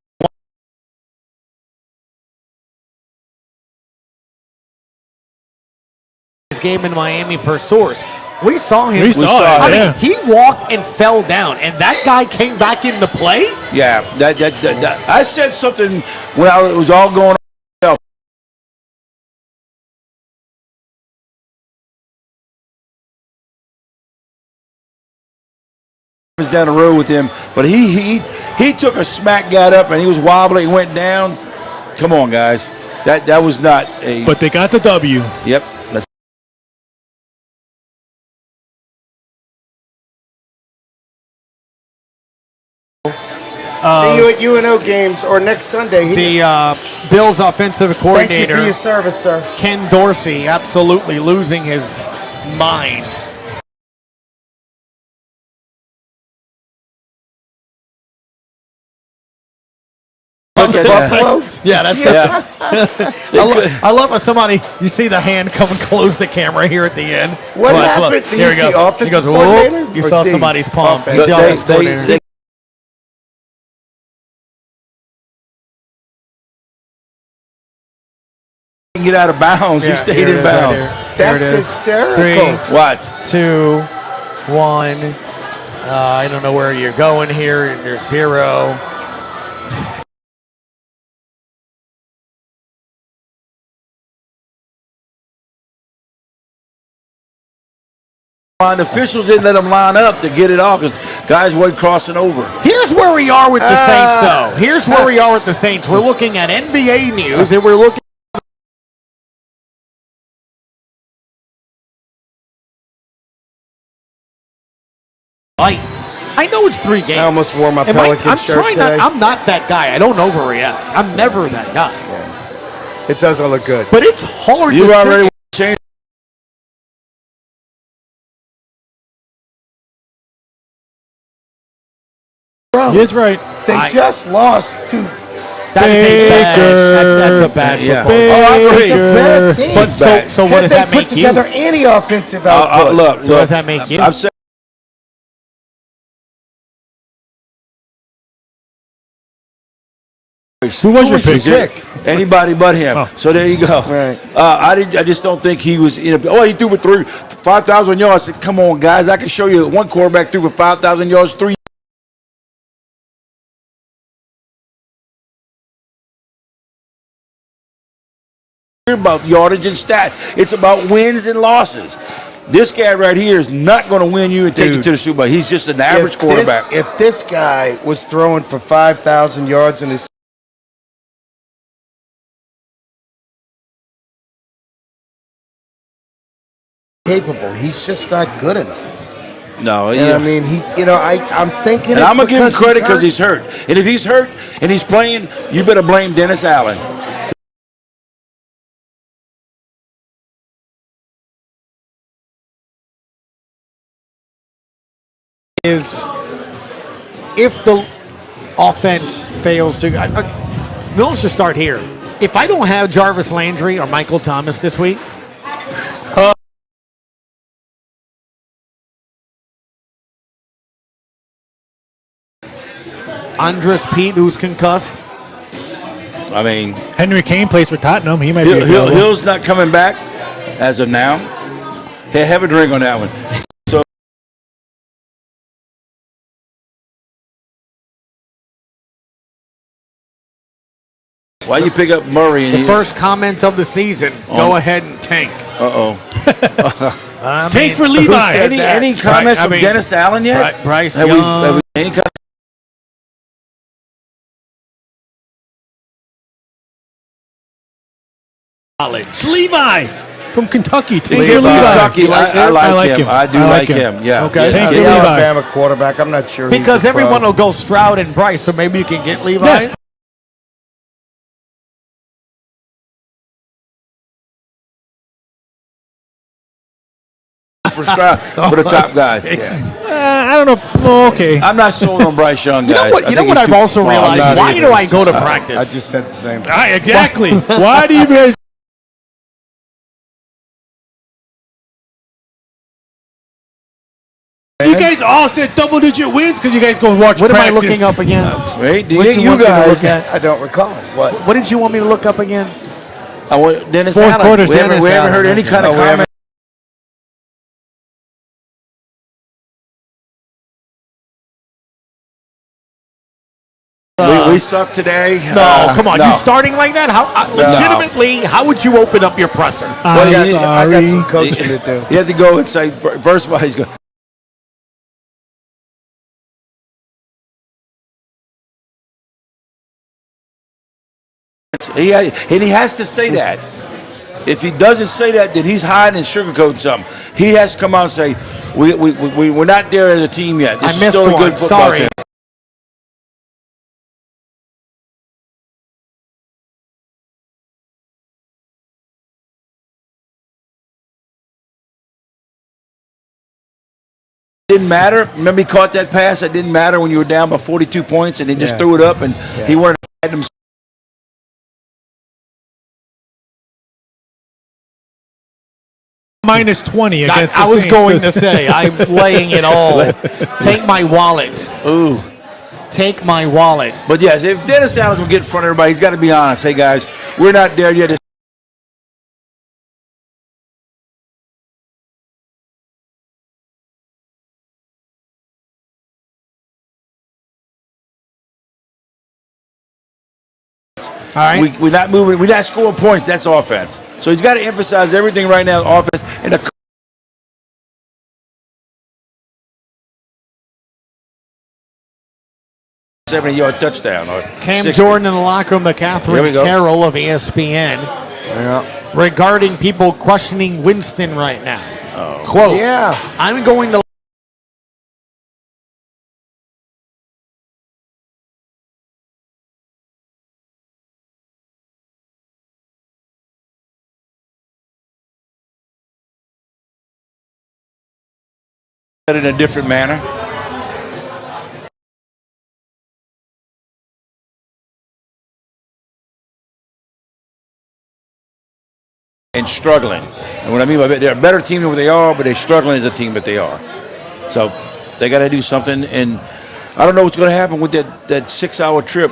Speaker 1: his game in Miami per source. We saw him.
Speaker 3: We saw it,
Speaker 1: I
Speaker 3: yeah.
Speaker 1: mean, he walked and fell down, and that guy came back into play.
Speaker 2: Yeah, that I said something when it was all going on. Was down the road with him, but he took a smack, got up, and he was wobbling, went down. Come on, guys, that was not a.
Speaker 3: But they got the W.
Speaker 2: Yep. That's,
Speaker 4: See you at UNO games or next Sunday.
Speaker 1: The Bills' offensive
Speaker 4: Thank you for
Speaker 1: coordinator,
Speaker 4: your service, sir.
Speaker 1: Ken Dorsey, absolutely losing his mind.
Speaker 2: look at that.
Speaker 4: Buffalo?
Speaker 1: Yeah, that's
Speaker 2: Yeah.
Speaker 1: I love how somebody, you see the hand come and close the camera here at the end.
Speaker 4: What
Speaker 1: Watch,
Speaker 4: happened?
Speaker 1: look,
Speaker 4: He's
Speaker 1: here we
Speaker 4: the
Speaker 1: go.
Speaker 4: offensive
Speaker 1: He goes,
Speaker 4: coordinator?
Speaker 1: whoop. You
Speaker 4: Or
Speaker 1: saw
Speaker 4: the
Speaker 1: somebody's palm. He's
Speaker 4: offensive?
Speaker 1: the offense coordinator.
Speaker 2: They can get out of bounds.
Speaker 1: Yeah,
Speaker 2: He stayed
Speaker 1: here it
Speaker 2: in
Speaker 1: is right
Speaker 2: bounds.
Speaker 1: here. There it
Speaker 4: That's
Speaker 1: is.
Speaker 4: hysterical.
Speaker 1: 3,
Speaker 2: Watch.
Speaker 1: 2, 1. I don't know where you're going here. And there's 0.
Speaker 2: The officials didn't let him line up to get it off because guys weren't crossing over.
Speaker 1: Here's where we are with the Saints, though. Here's where we are with the Saints. We're looking at NBA news, and we're looking. I know it's 3 games.
Speaker 4: I almost wore my
Speaker 1: Am
Speaker 4: Pelican
Speaker 1: I'm
Speaker 4: shirt
Speaker 1: trying
Speaker 4: today.
Speaker 1: not. I'm not that guy. I don't overreact. I'm never that guy.
Speaker 4: It doesn't look good.
Speaker 1: But it's hard
Speaker 2: You
Speaker 1: to
Speaker 2: already
Speaker 1: sit.
Speaker 2: changed.
Speaker 3: He is right.
Speaker 4: They just lost to.
Speaker 1: That's a bad. That's a bad
Speaker 2: Yeah.
Speaker 1: football.
Speaker 2: Oh, I agree.
Speaker 4: It's a bad team.
Speaker 1: But so what
Speaker 4: Had
Speaker 1: does
Speaker 4: they
Speaker 1: that
Speaker 4: put
Speaker 1: make you?
Speaker 4: together any offensive output?
Speaker 2: Look,
Speaker 1: So what does that make you?
Speaker 2: I've said
Speaker 3: Who was your pick?
Speaker 2: anybody but him.
Speaker 3: Oh.
Speaker 2: So there you go.
Speaker 4: Right.
Speaker 2: I just don't think he was. He threw for 5,000 yards. I said, come on, guys, I can show you one quarterback threw for 5,000 yards 3. About yardage and stats. It's about wins and losses. This guy right here is not going to win you and take you to the Super Bowl. He's just an average quarterback.
Speaker 4: If this guy was throwing for 5,000 yards in his capable, he's just not good enough.
Speaker 2: No,
Speaker 4: And I mean, I'm thinking.
Speaker 2: And
Speaker 4: it's
Speaker 2: I'm gonna give him
Speaker 4: because
Speaker 2: credit because he's hurt. And if he's hurt and he's playing, you better blame Dennis Allen.
Speaker 1: Is if the offense fails to. Let's just start here. If I don't have Jarvis Landry or Michael Thomas this week, Andres Pete, who's concussed.
Speaker 2: I mean,
Speaker 3: Henry Kane plays for Tottenham. He might be available.
Speaker 2: Hill's not coming back as of now. Hey, have a drink on that one. So, why you pick up Murray?
Speaker 1: The first comment of the season. Go ahead and tank.
Speaker 3: Tank for Levi.
Speaker 2: Any comments from Dennis Allen yet?
Speaker 1: Bryce
Speaker 2: Have
Speaker 1: Young.
Speaker 2: any comments?
Speaker 3: Levi from Kentucky. Tank
Speaker 2: Levi.
Speaker 3: for Levi.
Speaker 2: Kentucky, I like him. I do like him. Yeah.
Speaker 3: Okay.
Speaker 2: Yeah.
Speaker 3: Tank
Speaker 4: The
Speaker 3: for Levi.
Speaker 4: Alabama quarterback, I'm not sure.
Speaker 1: Because
Speaker 4: he's a pro.
Speaker 1: everyone will go Stroud and Bryce, so maybe you can get Levi.
Speaker 3: Yeah.
Speaker 2: For the top guy.
Speaker 3: I don't know. Okay.
Speaker 2: I'm not sold on Bryce Young,
Speaker 1: You
Speaker 2: guys.
Speaker 1: know what? You know what I've also realized?
Speaker 4: not
Speaker 1: Why
Speaker 4: either.
Speaker 1: do I go to
Speaker 4: I
Speaker 1: practice?
Speaker 4: just said the same thing.
Speaker 3: Exactly. Why do you guys? You guys all said double-digit wins because you guys go and watch
Speaker 1: What am I
Speaker 3: practice.
Speaker 1: looking up again?
Speaker 2: Wait,
Speaker 1: What did you want me to
Speaker 2: guys.
Speaker 1: look at?
Speaker 4: I don't recall. What?
Speaker 1: What did you want me to look up again?
Speaker 2: I want Dennis
Speaker 3: Fourth
Speaker 2: Allen.
Speaker 3: quarter's
Speaker 2: We haven't
Speaker 1: Dennis
Speaker 2: heard
Speaker 1: Allen.
Speaker 2: any kind
Speaker 4: No,
Speaker 2: of
Speaker 4: we haven't.
Speaker 2: comment. We suck today.
Speaker 1: No, come on.
Speaker 2: no.
Speaker 1: You starting like that? Legitimately, how would you open up your presser?
Speaker 3: I'm
Speaker 4: I got
Speaker 3: sorry.
Speaker 4: some coaching to do.
Speaker 2: You have to go and say, first of all, he's going. He has to say that. If he doesn't say that, then he's hiding and sugarcoating something. He has to come out and say, we're not there as a team yet. This
Speaker 1: I
Speaker 2: is
Speaker 1: missed
Speaker 2: still a
Speaker 1: one.
Speaker 2: good football
Speaker 1: Sorry.
Speaker 2: team. Didn't matter. Remember, he caught that pass. That didn't matter when you were down by 42 points, and they just threw it up, and he weren't at him.
Speaker 3: Minus 20 against the
Speaker 1: I was
Speaker 3: Saints.
Speaker 1: going to say, I'm laying it all. Take my wallet.
Speaker 2: Ooh.
Speaker 1: Take my wallet.
Speaker 2: But yes, if Dennis Allen's going to get in front of everybody, he's got to be honest. Hey, guys, we're not there yet.
Speaker 1: 'All right.
Speaker 2: We're not moving. We're not scoring points. That's offense. So he's got to emphasize everything right now, offense. And the 70-yard touchdown. Or
Speaker 1: Cam
Speaker 2: 60.
Speaker 1: Jordan in the locker room, the
Speaker 2: Here
Speaker 1: Catherine
Speaker 2: we go.
Speaker 1: Terrell of ESPN, regarding people questioning Winston right now. Quote,
Speaker 4: Yeah.
Speaker 1: I'm going to
Speaker 2: in a different manner. And struggling. And what I mean by that, they're a better team than what they are, but they're struggling as a team that they are. So they got to do something. And I don't know what's going to happen with that 6-hour trip.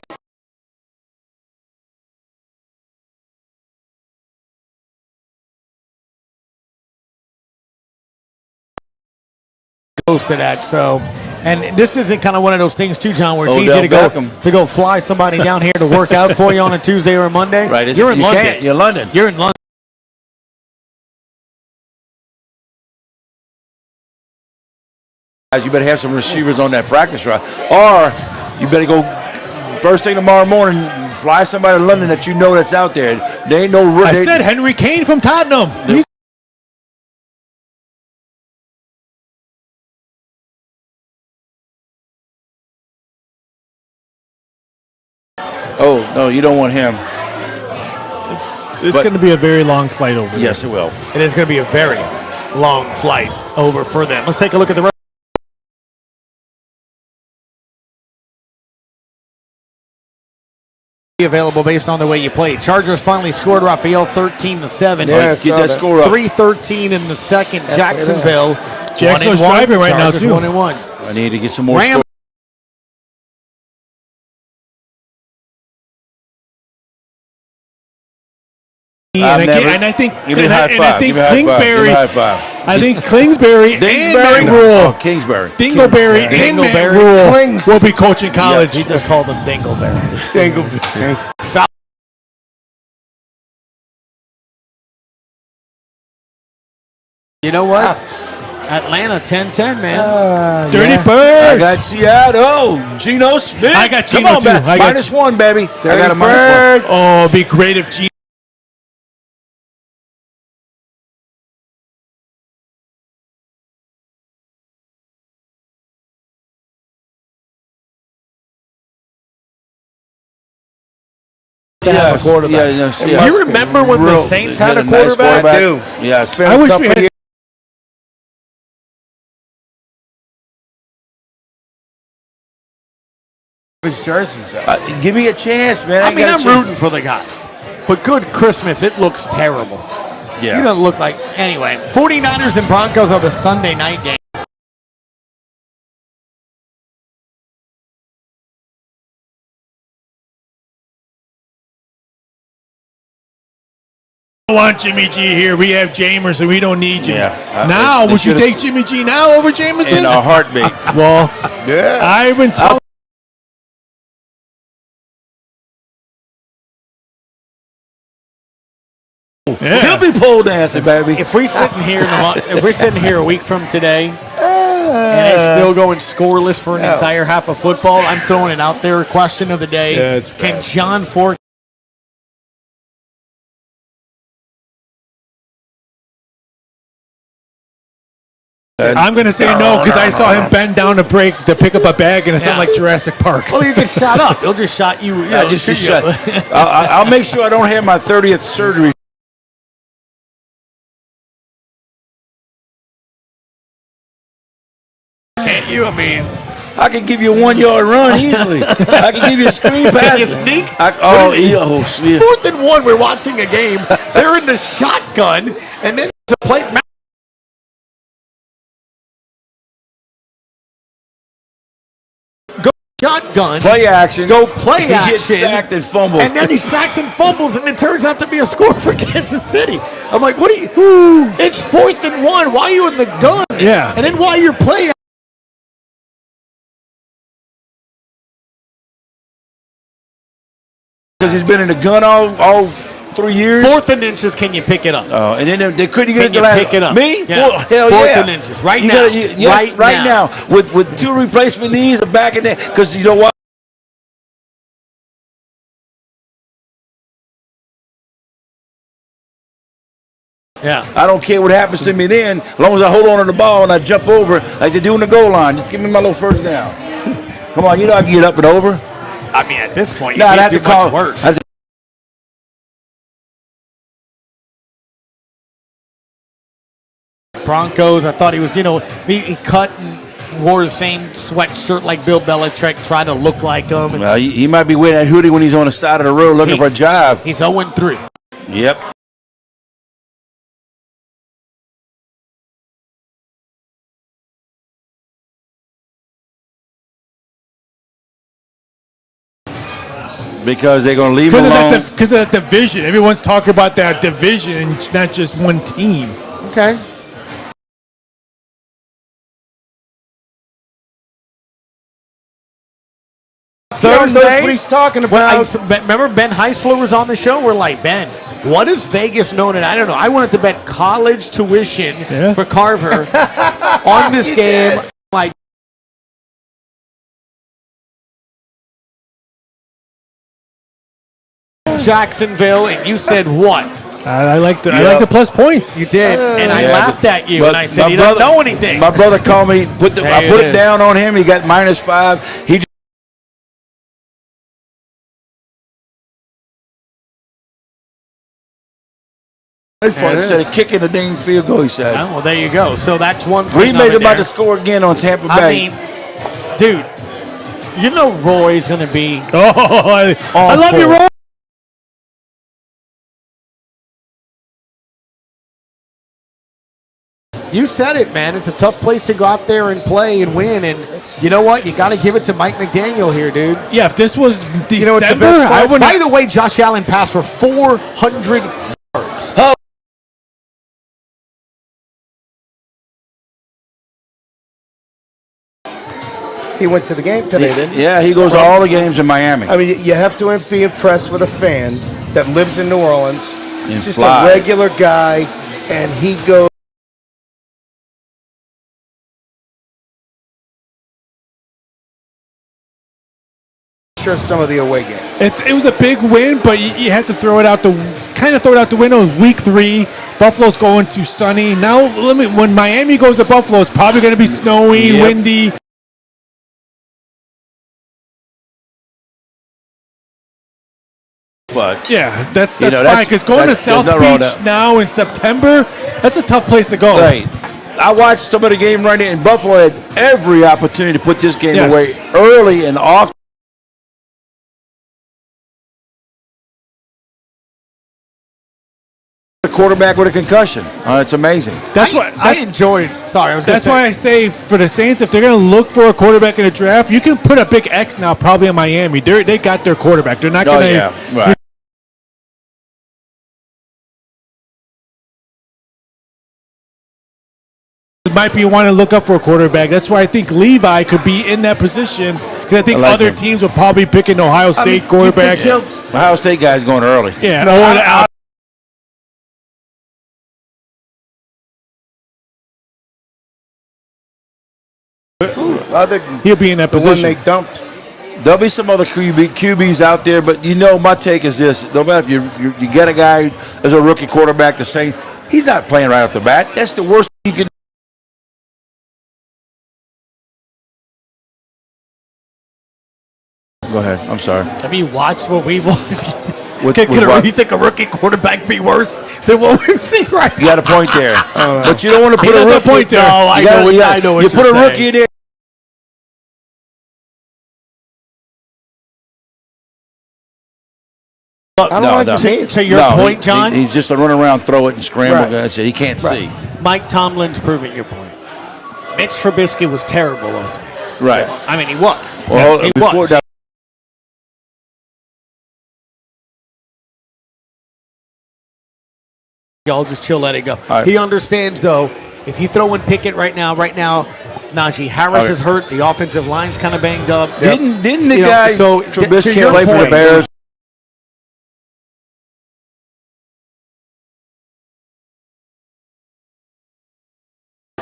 Speaker 1: close to that. So, and this isn't kind of one of those things too, John, where it's
Speaker 2: Odell
Speaker 1: easy
Speaker 2: Beckham.
Speaker 1: to go fly somebody down here to work out for you on a Tuesday or a Monday.
Speaker 2: Right?
Speaker 1: You're in
Speaker 2: you
Speaker 1: London.
Speaker 2: Can't. You're London.
Speaker 1: You're in London.
Speaker 2: You better have some receivers on that practice route, or you better go first thing tomorrow morning, fly somebody to London that you know that's out there. They ain't no.
Speaker 3: I said Henry Kane from Tottenham. He's
Speaker 2: Oh no, you don't want him.
Speaker 3: it's
Speaker 2: But-
Speaker 3: going to be a very long flight over there.
Speaker 2: Yes, it will.
Speaker 1: It is going to be a very long flight over for them. Let's take a look at the rest. Available based on the way you play. Chargers finally scored, Raphael, 13-7.
Speaker 4: Yeah,
Speaker 2: Get
Speaker 4: saw
Speaker 2: that
Speaker 4: that.
Speaker 2: score up.
Speaker 1: 3-13 in the second. Jacksonville.
Speaker 3: Jacksonville's
Speaker 1: 1-1.
Speaker 3: driving right now,
Speaker 1: Chargers
Speaker 3: too.
Speaker 1: 1-1.
Speaker 2: I need to get some more.
Speaker 1: Rams
Speaker 3: And I think
Speaker 2: Give me a high five.
Speaker 3: and I think
Speaker 2: Give me a high five. Give me
Speaker 3: Kingsbury.
Speaker 2: a high five.
Speaker 3: I think Kingsbury and Matt Rule,
Speaker 2: Kingsbury.
Speaker 3: Dingleberry and Matt
Speaker 1: Dingleberry.
Speaker 3: Rule will be coaching college.
Speaker 1: He just called him Dingleberry.
Speaker 4: Dingleberry.
Speaker 1: You know what? Atlanta 10-10, man.
Speaker 3: Dirty
Speaker 4: Yeah.
Speaker 3: Birds.
Speaker 2: I got Seattle. Geno Smith.
Speaker 3: I got Geno
Speaker 2: Come on,
Speaker 3: too.
Speaker 2: man.
Speaker 3: I got
Speaker 2: -1, baby. I got a -1.
Speaker 4: Birds.
Speaker 3: Oh, it'd be great if Geno.
Speaker 1: Have a quarterback.
Speaker 2: Yes,
Speaker 1: Do you remember when the Saints had a quarterback?
Speaker 4: I do.
Speaker 2: Yes.
Speaker 3: I wish we had.
Speaker 4: His jerseys up.
Speaker 2: Give me a chance, man.
Speaker 1: I mean, I'm rooting for the guy. But good Christmas, it looks terrible.
Speaker 2: Yeah.
Speaker 1: He doesn't look like. Anyway, 49ers and Broncos are the Sunday night game.
Speaker 3: I want Jimmy G here. We have Jameis, and we don't need you.
Speaker 2: Yeah.
Speaker 3: Now,
Speaker 2: They
Speaker 3: would you
Speaker 2: should've-
Speaker 3: take Jimmy G now over Jameson?
Speaker 2: In a heartbeat.
Speaker 3: Well,
Speaker 4: Yeah.
Speaker 3: I've been told.
Speaker 2: He'll be pole dancing, baby.
Speaker 1: If we're sitting here, if we're sitting here a week from today, and it's still going scoreless for an entire half of football, I'm throwing it out there. Question of the day:
Speaker 4: Yeah, it's
Speaker 1: can
Speaker 4: bad.
Speaker 1: John Fork
Speaker 3: I'm going to say no because I saw him bend down to pick up a bag, and it sounded like Jurassic Park.
Speaker 1: Well, you get shot up. He'll just shot you.
Speaker 2: I just be shut. I'll make sure I don't have my 30th surgery.
Speaker 1: Can't you? I mean,
Speaker 2: I can give you a 1 yard run easily. I can give you a screen pass.
Speaker 1: you sneak?
Speaker 2: Yeah.
Speaker 1: 4th and 1. We're watching a game. They're in the shotgun, and then there's a play. Go shotgun.
Speaker 2: Play action.
Speaker 1: Go play
Speaker 2: He
Speaker 1: action.
Speaker 2: gets sacked and fumbles.
Speaker 1: And then he sacks and fumbles, and it turns out to be a score for Kansas City. I'm like, what are you? It's 4th and 1. Why are you in the gun?
Speaker 3: Yeah.
Speaker 1: And then while you're playing.
Speaker 2: Because he's been in the gun all 3 years.
Speaker 1: 4th and inches, can you pick it up?
Speaker 2: Oh, and then they couldn't get
Speaker 1: Can
Speaker 2: it
Speaker 1: you
Speaker 2: the last.
Speaker 1: pick it up?
Speaker 2: Me?
Speaker 1: Yeah.
Speaker 2: Hell
Speaker 1: 4th
Speaker 2: yeah.
Speaker 1: and inches, right
Speaker 2: You
Speaker 1: now.
Speaker 2: gotta- yes, right now. With 2 replacement knees and back in there. Because you know what?
Speaker 1: Yeah.
Speaker 2: I don't care what happens to me then, as long as I hold on to the ball and I jump over like they do in the goal line. Just give me my little first down. Come on, you know I can get up and over.
Speaker 1: I mean, at this point, you
Speaker 2: No, I'd
Speaker 1: can't
Speaker 2: have
Speaker 1: do
Speaker 2: to call.
Speaker 1: much worse.
Speaker 2: I'd have to-
Speaker 1: Broncos, I thought he was, he cut and wore the same sweatshirt like Bill Belichick, tried to look like him.
Speaker 2: Well, he might be wearing that hoodie when he's on the side of the road looking for a job.
Speaker 1: He's 0-3.
Speaker 2: Yep. Because they're going to leave him alone.
Speaker 3: Because of that division. Everyone's talking about that division and not just one team.
Speaker 1: Okay.
Speaker 4: Thursday. Knows what he's talking about.
Speaker 1: Remember Ben Heisler was on the show? We're like, Ben, what is Vegas known? And I don't know. I wanted to bet college tuition for Carver on this game.
Speaker 4: Did.
Speaker 1: Like, Jacksonville, and you said what?
Speaker 3: I like the plus points.
Speaker 1: You did, and I laughed at you, and I said he doesn't know anything.
Speaker 2: My brother called me. I put it down on him. He got -5. He. Instead of kicking the dang field goal, he said.
Speaker 1: Well, there you go. So that's one thing.
Speaker 2: Green Bay's about to score again on Tampa Bay.
Speaker 1: I mean, dude, you know Roy's going to be.
Speaker 3: Oh, I love you, Roy.
Speaker 1: You said it, man. It's a tough place to go out there and play and win. And you know what? You got to give it to Mike McDaniel here, dude.
Speaker 3: Yeah, if this was December,
Speaker 1: You know what the best part? By the way, Josh Allen passed for 400 yards.
Speaker 4: He went to the game today, didn't he?
Speaker 2: Yeah, he goes to all the games in Miami.
Speaker 4: I mean, you have to be impressed with a fan that lives in New Orleans.
Speaker 2: And
Speaker 4: Just
Speaker 2: flies.
Speaker 4: a regular guy, and he goes. Sure, some of the away game.
Speaker 3: It was a big win, but you have to throw it out the window. It was week 3. Buffalo's going to sunny. Now, when Miami goes to Buffalo, it's probably going to be snowy, windy.
Speaker 2: But
Speaker 3: Yeah, that's
Speaker 2: You know,
Speaker 3: fine. Because going to
Speaker 2: there's
Speaker 3: South
Speaker 2: nothing wrong with
Speaker 3: Beach
Speaker 2: that.
Speaker 3: now in September, that's a tough place to go.
Speaker 2: right. I watched some of the game right there, and Buffalo had every opportunity to put this game
Speaker 3: Yes.
Speaker 2: away early and often. The quarterback with a concussion. It's amazing.
Speaker 1: I enjoyed. Sorry, I was.
Speaker 3: That's why I say for the Saints, if they're going to look for a quarterback in the draft, you can put a big X now probably in Miami. They got their quarterback. They're not
Speaker 2: Oh,
Speaker 3: going to.
Speaker 2: yeah. Right.
Speaker 3: Might be want to look up for a quarterback. That's why I think Levi could be in that position. Because I think
Speaker 2: I like
Speaker 3: other
Speaker 2: him.
Speaker 3: teams will probably pick an Ohio State quarterback.
Speaker 2: Ohio State guy's going early.
Speaker 3: Yeah.
Speaker 4: No,
Speaker 3: or the-
Speaker 4: Other
Speaker 3: he'll be in that
Speaker 4: the one
Speaker 3: position.
Speaker 4: they dumped.
Speaker 2: There'll be some other QBs out there, but my take is this: no matter if you get a guy as a rookie quarterback, the same, he's not playing right off the bat. That's the worst you can. Go ahead. I'm sorry.
Speaker 1: Have you watched what we watched?
Speaker 2: With what?
Speaker 1: You think a rookie quarterback be worse than what we've seen right
Speaker 2: You got a point there, but you don't want to put
Speaker 3: does
Speaker 2: a
Speaker 3: have a
Speaker 2: rookie.
Speaker 3: point there.
Speaker 1: No, I know what
Speaker 2: you
Speaker 1: you're
Speaker 2: put a
Speaker 1: saying.
Speaker 2: rookie in there.
Speaker 1: Look,
Speaker 4: I don't
Speaker 2: No,
Speaker 4: like
Speaker 2: no.
Speaker 4: the Saints.
Speaker 1: to your
Speaker 2: No,
Speaker 1: point, John,
Speaker 2: he's just a run around, throw it, and scramble.
Speaker 4: Right.
Speaker 2: That's it. He can't see.
Speaker 1: Mike Tomlin's proving your point. Mitch Trubisky was terrible last week.
Speaker 2: Right.
Speaker 1: I mean, he was.
Speaker 2: Well,
Speaker 1: he
Speaker 2: before
Speaker 1: was.
Speaker 2: that.
Speaker 1: Y'all just chill, let it go.
Speaker 2: right.
Speaker 1: He understands, though, if you throw in Pickett right now, Najee Harris
Speaker 2: Okay.
Speaker 1: is hurt. The offensive line's kind of banged up.
Speaker 2: Didn't the
Speaker 1: You know,
Speaker 2: guy
Speaker 1: so, to
Speaker 2: Trubisky
Speaker 1: your
Speaker 2: play for the
Speaker 1: point,
Speaker 2: Bears?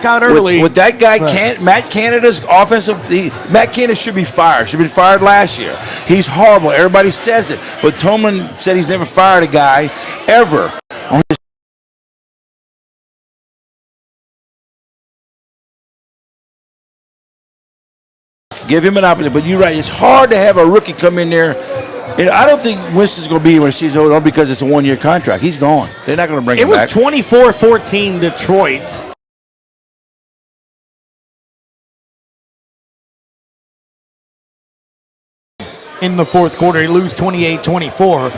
Speaker 1: Got early.
Speaker 2: With that guy, Matt Canada's offensive. Matt Canada should be fired. Should have been fired last year. He's horrible. Everybody says it, but Tomlin said he's never fired a guy ever on his. Give him an opportunity, but you're right. It's hard to have a rookie come in there. And I don't think Winston's going to be when the season's over because it's a one-year contract. He's gone. They're not going to bring
Speaker 1: It
Speaker 2: him
Speaker 1: was
Speaker 2: back.
Speaker 1: 24-14 Detroit. In the fourth quarter, he lose 28-24.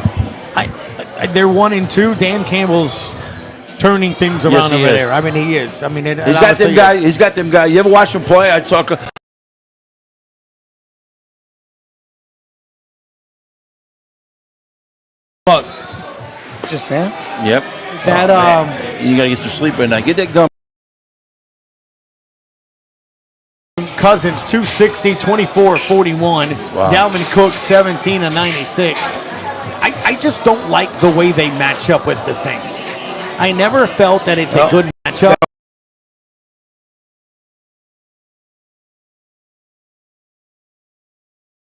Speaker 1: They're 1-2. Dan Campbell's turning things around
Speaker 2: he
Speaker 1: over
Speaker 2: is.
Speaker 1: there. I mean, he is. I mean,
Speaker 2: He's got them guys. He's got them guys. You ever watch him play? I talk.
Speaker 1: Look,
Speaker 4: Just now?
Speaker 2: Yep.
Speaker 1: that
Speaker 2: You got to get some sleep at night. Get that gum.
Speaker 1: Cousins 260, 24-41.
Speaker 2: Wow.
Speaker 1: Dalvin Cook 17 of 96. I just don't like the way they match up with the Saints. I never felt that it's a good matchup.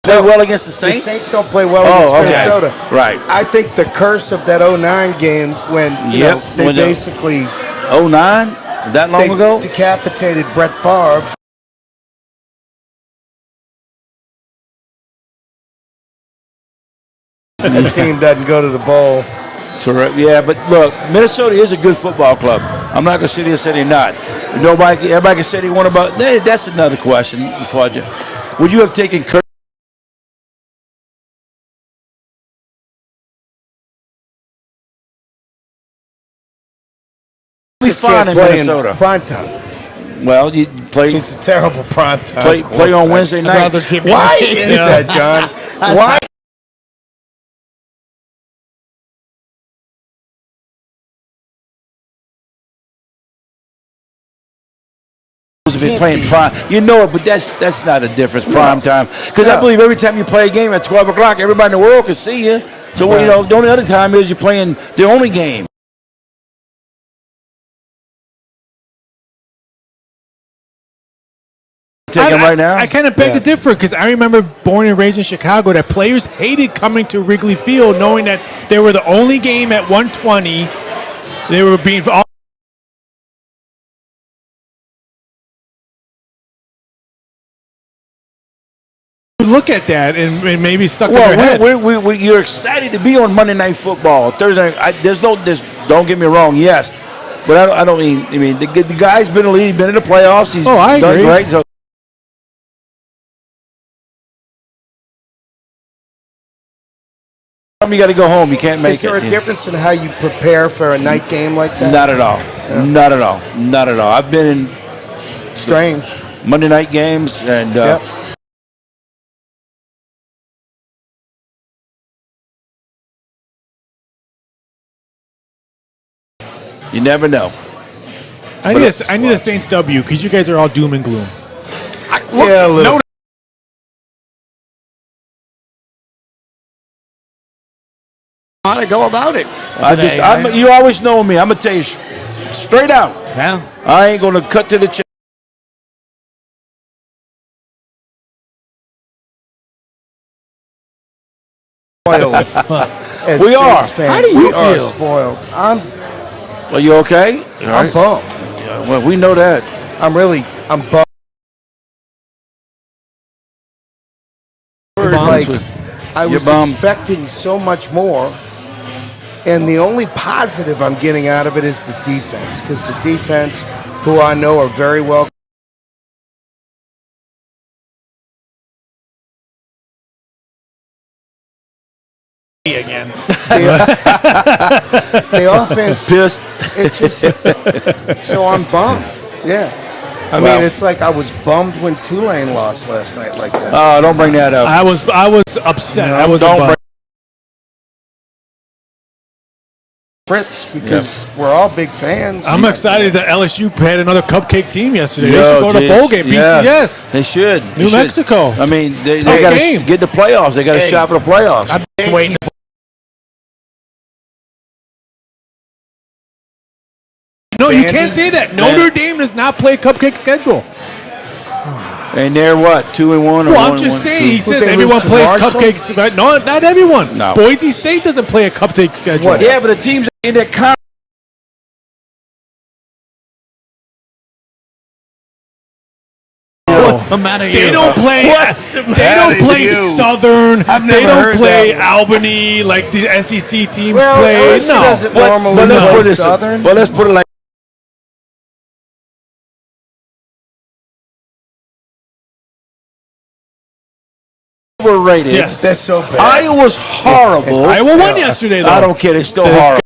Speaker 2: Play well against the
Speaker 4: The
Speaker 2: Saints.
Speaker 4: Saints don't play well
Speaker 2: Oh,
Speaker 4: against
Speaker 2: okay.
Speaker 4: Minnesota.
Speaker 2: Right.
Speaker 4: I think the curse of that 09 game when you
Speaker 2: Yep.
Speaker 4: know, they
Speaker 2: When the-
Speaker 4: basically
Speaker 2: 09? That long
Speaker 4: they
Speaker 2: ago?
Speaker 4: decapitated Brett Favre. That team doesn't go to the bowl.
Speaker 2: Correct. Yeah, but look, Minnesota is a good football club. I'm not going to sit here and say they're not. Everybody can say they want about. That's another question. Would you have taken Kirk? He's
Speaker 4: Just
Speaker 2: fine
Speaker 4: can't
Speaker 2: in
Speaker 4: play
Speaker 2: Minnesota.
Speaker 4: in prime time.
Speaker 2: Well, you play
Speaker 4: He's a terrible prime time.
Speaker 2: play on
Speaker 4: quarterback.
Speaker 2: Wednesday night.
Speaker 4: Why is that, John? Why?
Speaker 2: If
Speaker 4: You
Speaker 2: playing prime. You know it, but that's not a difference. Prime time, because I believe every time you play a game at 12 o'clock, everybody in the world can see you. So the only other time is you're playing the only game. Right now?
Speaker 3: I kind of beg to differ because I remember born and raised in Chicago that players hated coming to Wrigley Field knowing that they were the only game at 1:20. They were being look at that and maybe stuck in their head.
Speaker 2: You're excited to be on Monday Night Football, Thursday. Don't get me wrong, yes, but I don't mean. I mean, the guy's been in the league, been in the playoffs. He's
Speaker 3: I
Speaker 2: done
Speaker 3: agree.
Speaker 2: great. So you got to go home. You can't make it.
Speaker 4: Is there a difference in how you prepare for a night game like that?
Speaker 2: Not at all. Yeah. Not at all. Not at all. I've been in
Speaker 4: strange
Speaker 2: Monday night games and. You never know.
Speaker 3: I need a Saints W because you guys are all doom and gloom.
Speaker 4: A little.
Speaker 1: How to go about it?
Speaker 2: You always know me. I'm gonna tell you straight out.
Speaker 1: Yeah.
Speaker 2: I ain't gonna cut to the chase.
Speaker 4: Spoiled.
Speaker 2: We are.
Speaker 4: Fans,
Speaker 1: How do you
Speaker 4: we are
Speaker 1: feel?
Speaker 4: spoiled.
Speaker 2: Are you okay?
Speaker 4: I'm bummed.
Speaker 2: Yeah, well, we know that.
Speaker 4: I'm bummed. Like, I was expecting so much more, and the only positive I'm getting out of it is the defense, because the defense, who I know are very well.
Speaker 1: Again.
Speaker 4: The offense, it just, so I'm bummed. Yeah. I mean, it's like I was bummed when Tulane lost last night like that.
Speaker 2: Oh, don't bring that up.
Speaker 3: I was upset.
Speaker 2: No,
Speaker 3: I was
Speaker 2: don't bring
Speaker 4: Fritz, because we're all big fans.
Speaker 3: I'm excited that LSU had another cupcake team yesterday. They should go to bowl game.
Speaker 2: Yeah.
Speaker 3: BCS.
Speaker 2: They should.
Speaker 3: New Mexico.
Speaker 2: I mean, they
Speaker 3: Tough
Speaker 2: got
Speaker 3: game.
Speaker 2: to get the playoffs. They got a shot for the playoffs.
Speaker 1: I've been waiting.
Speaker 3: No, you can't say that. Notre Dame does not play a cupcake schedule.
Speaker 2: And they're what, 2-1 or
Speaker 3: Well, I'm
Speaker 2: 1-1?
Speaker 3: just saying. He says
Speaker 4: they
Speaker 3: everyone
Speaker 4: lose to
Speaker 3: plays
Speaker 4: Marshall?
Speaker 3: cupcakes. But no, not everyone.
Speaker 2: No.
Speaker 3: Boise State doesn't play a cupcake schedule.
Speaker 2: Yeah, but the teams in that conference.
Speaker 1: What's the matter?
Speaker 3: They don't play. They don't play Southern. They don't play Albany like the SEC teams play.
Speaker 4: LSU
Speaker 3: No.
Speaker 4: doesn't normally play Southern.
Speaker 2: But let's put it like. Overrated.
Speaker 3: Yes.
Speaker 4: That's so bad.
Speaker 2: Iowa's horrible.
Speaker 3: Iowa won yesterday, though.
Speaker 2: I don't care. They're still horrible.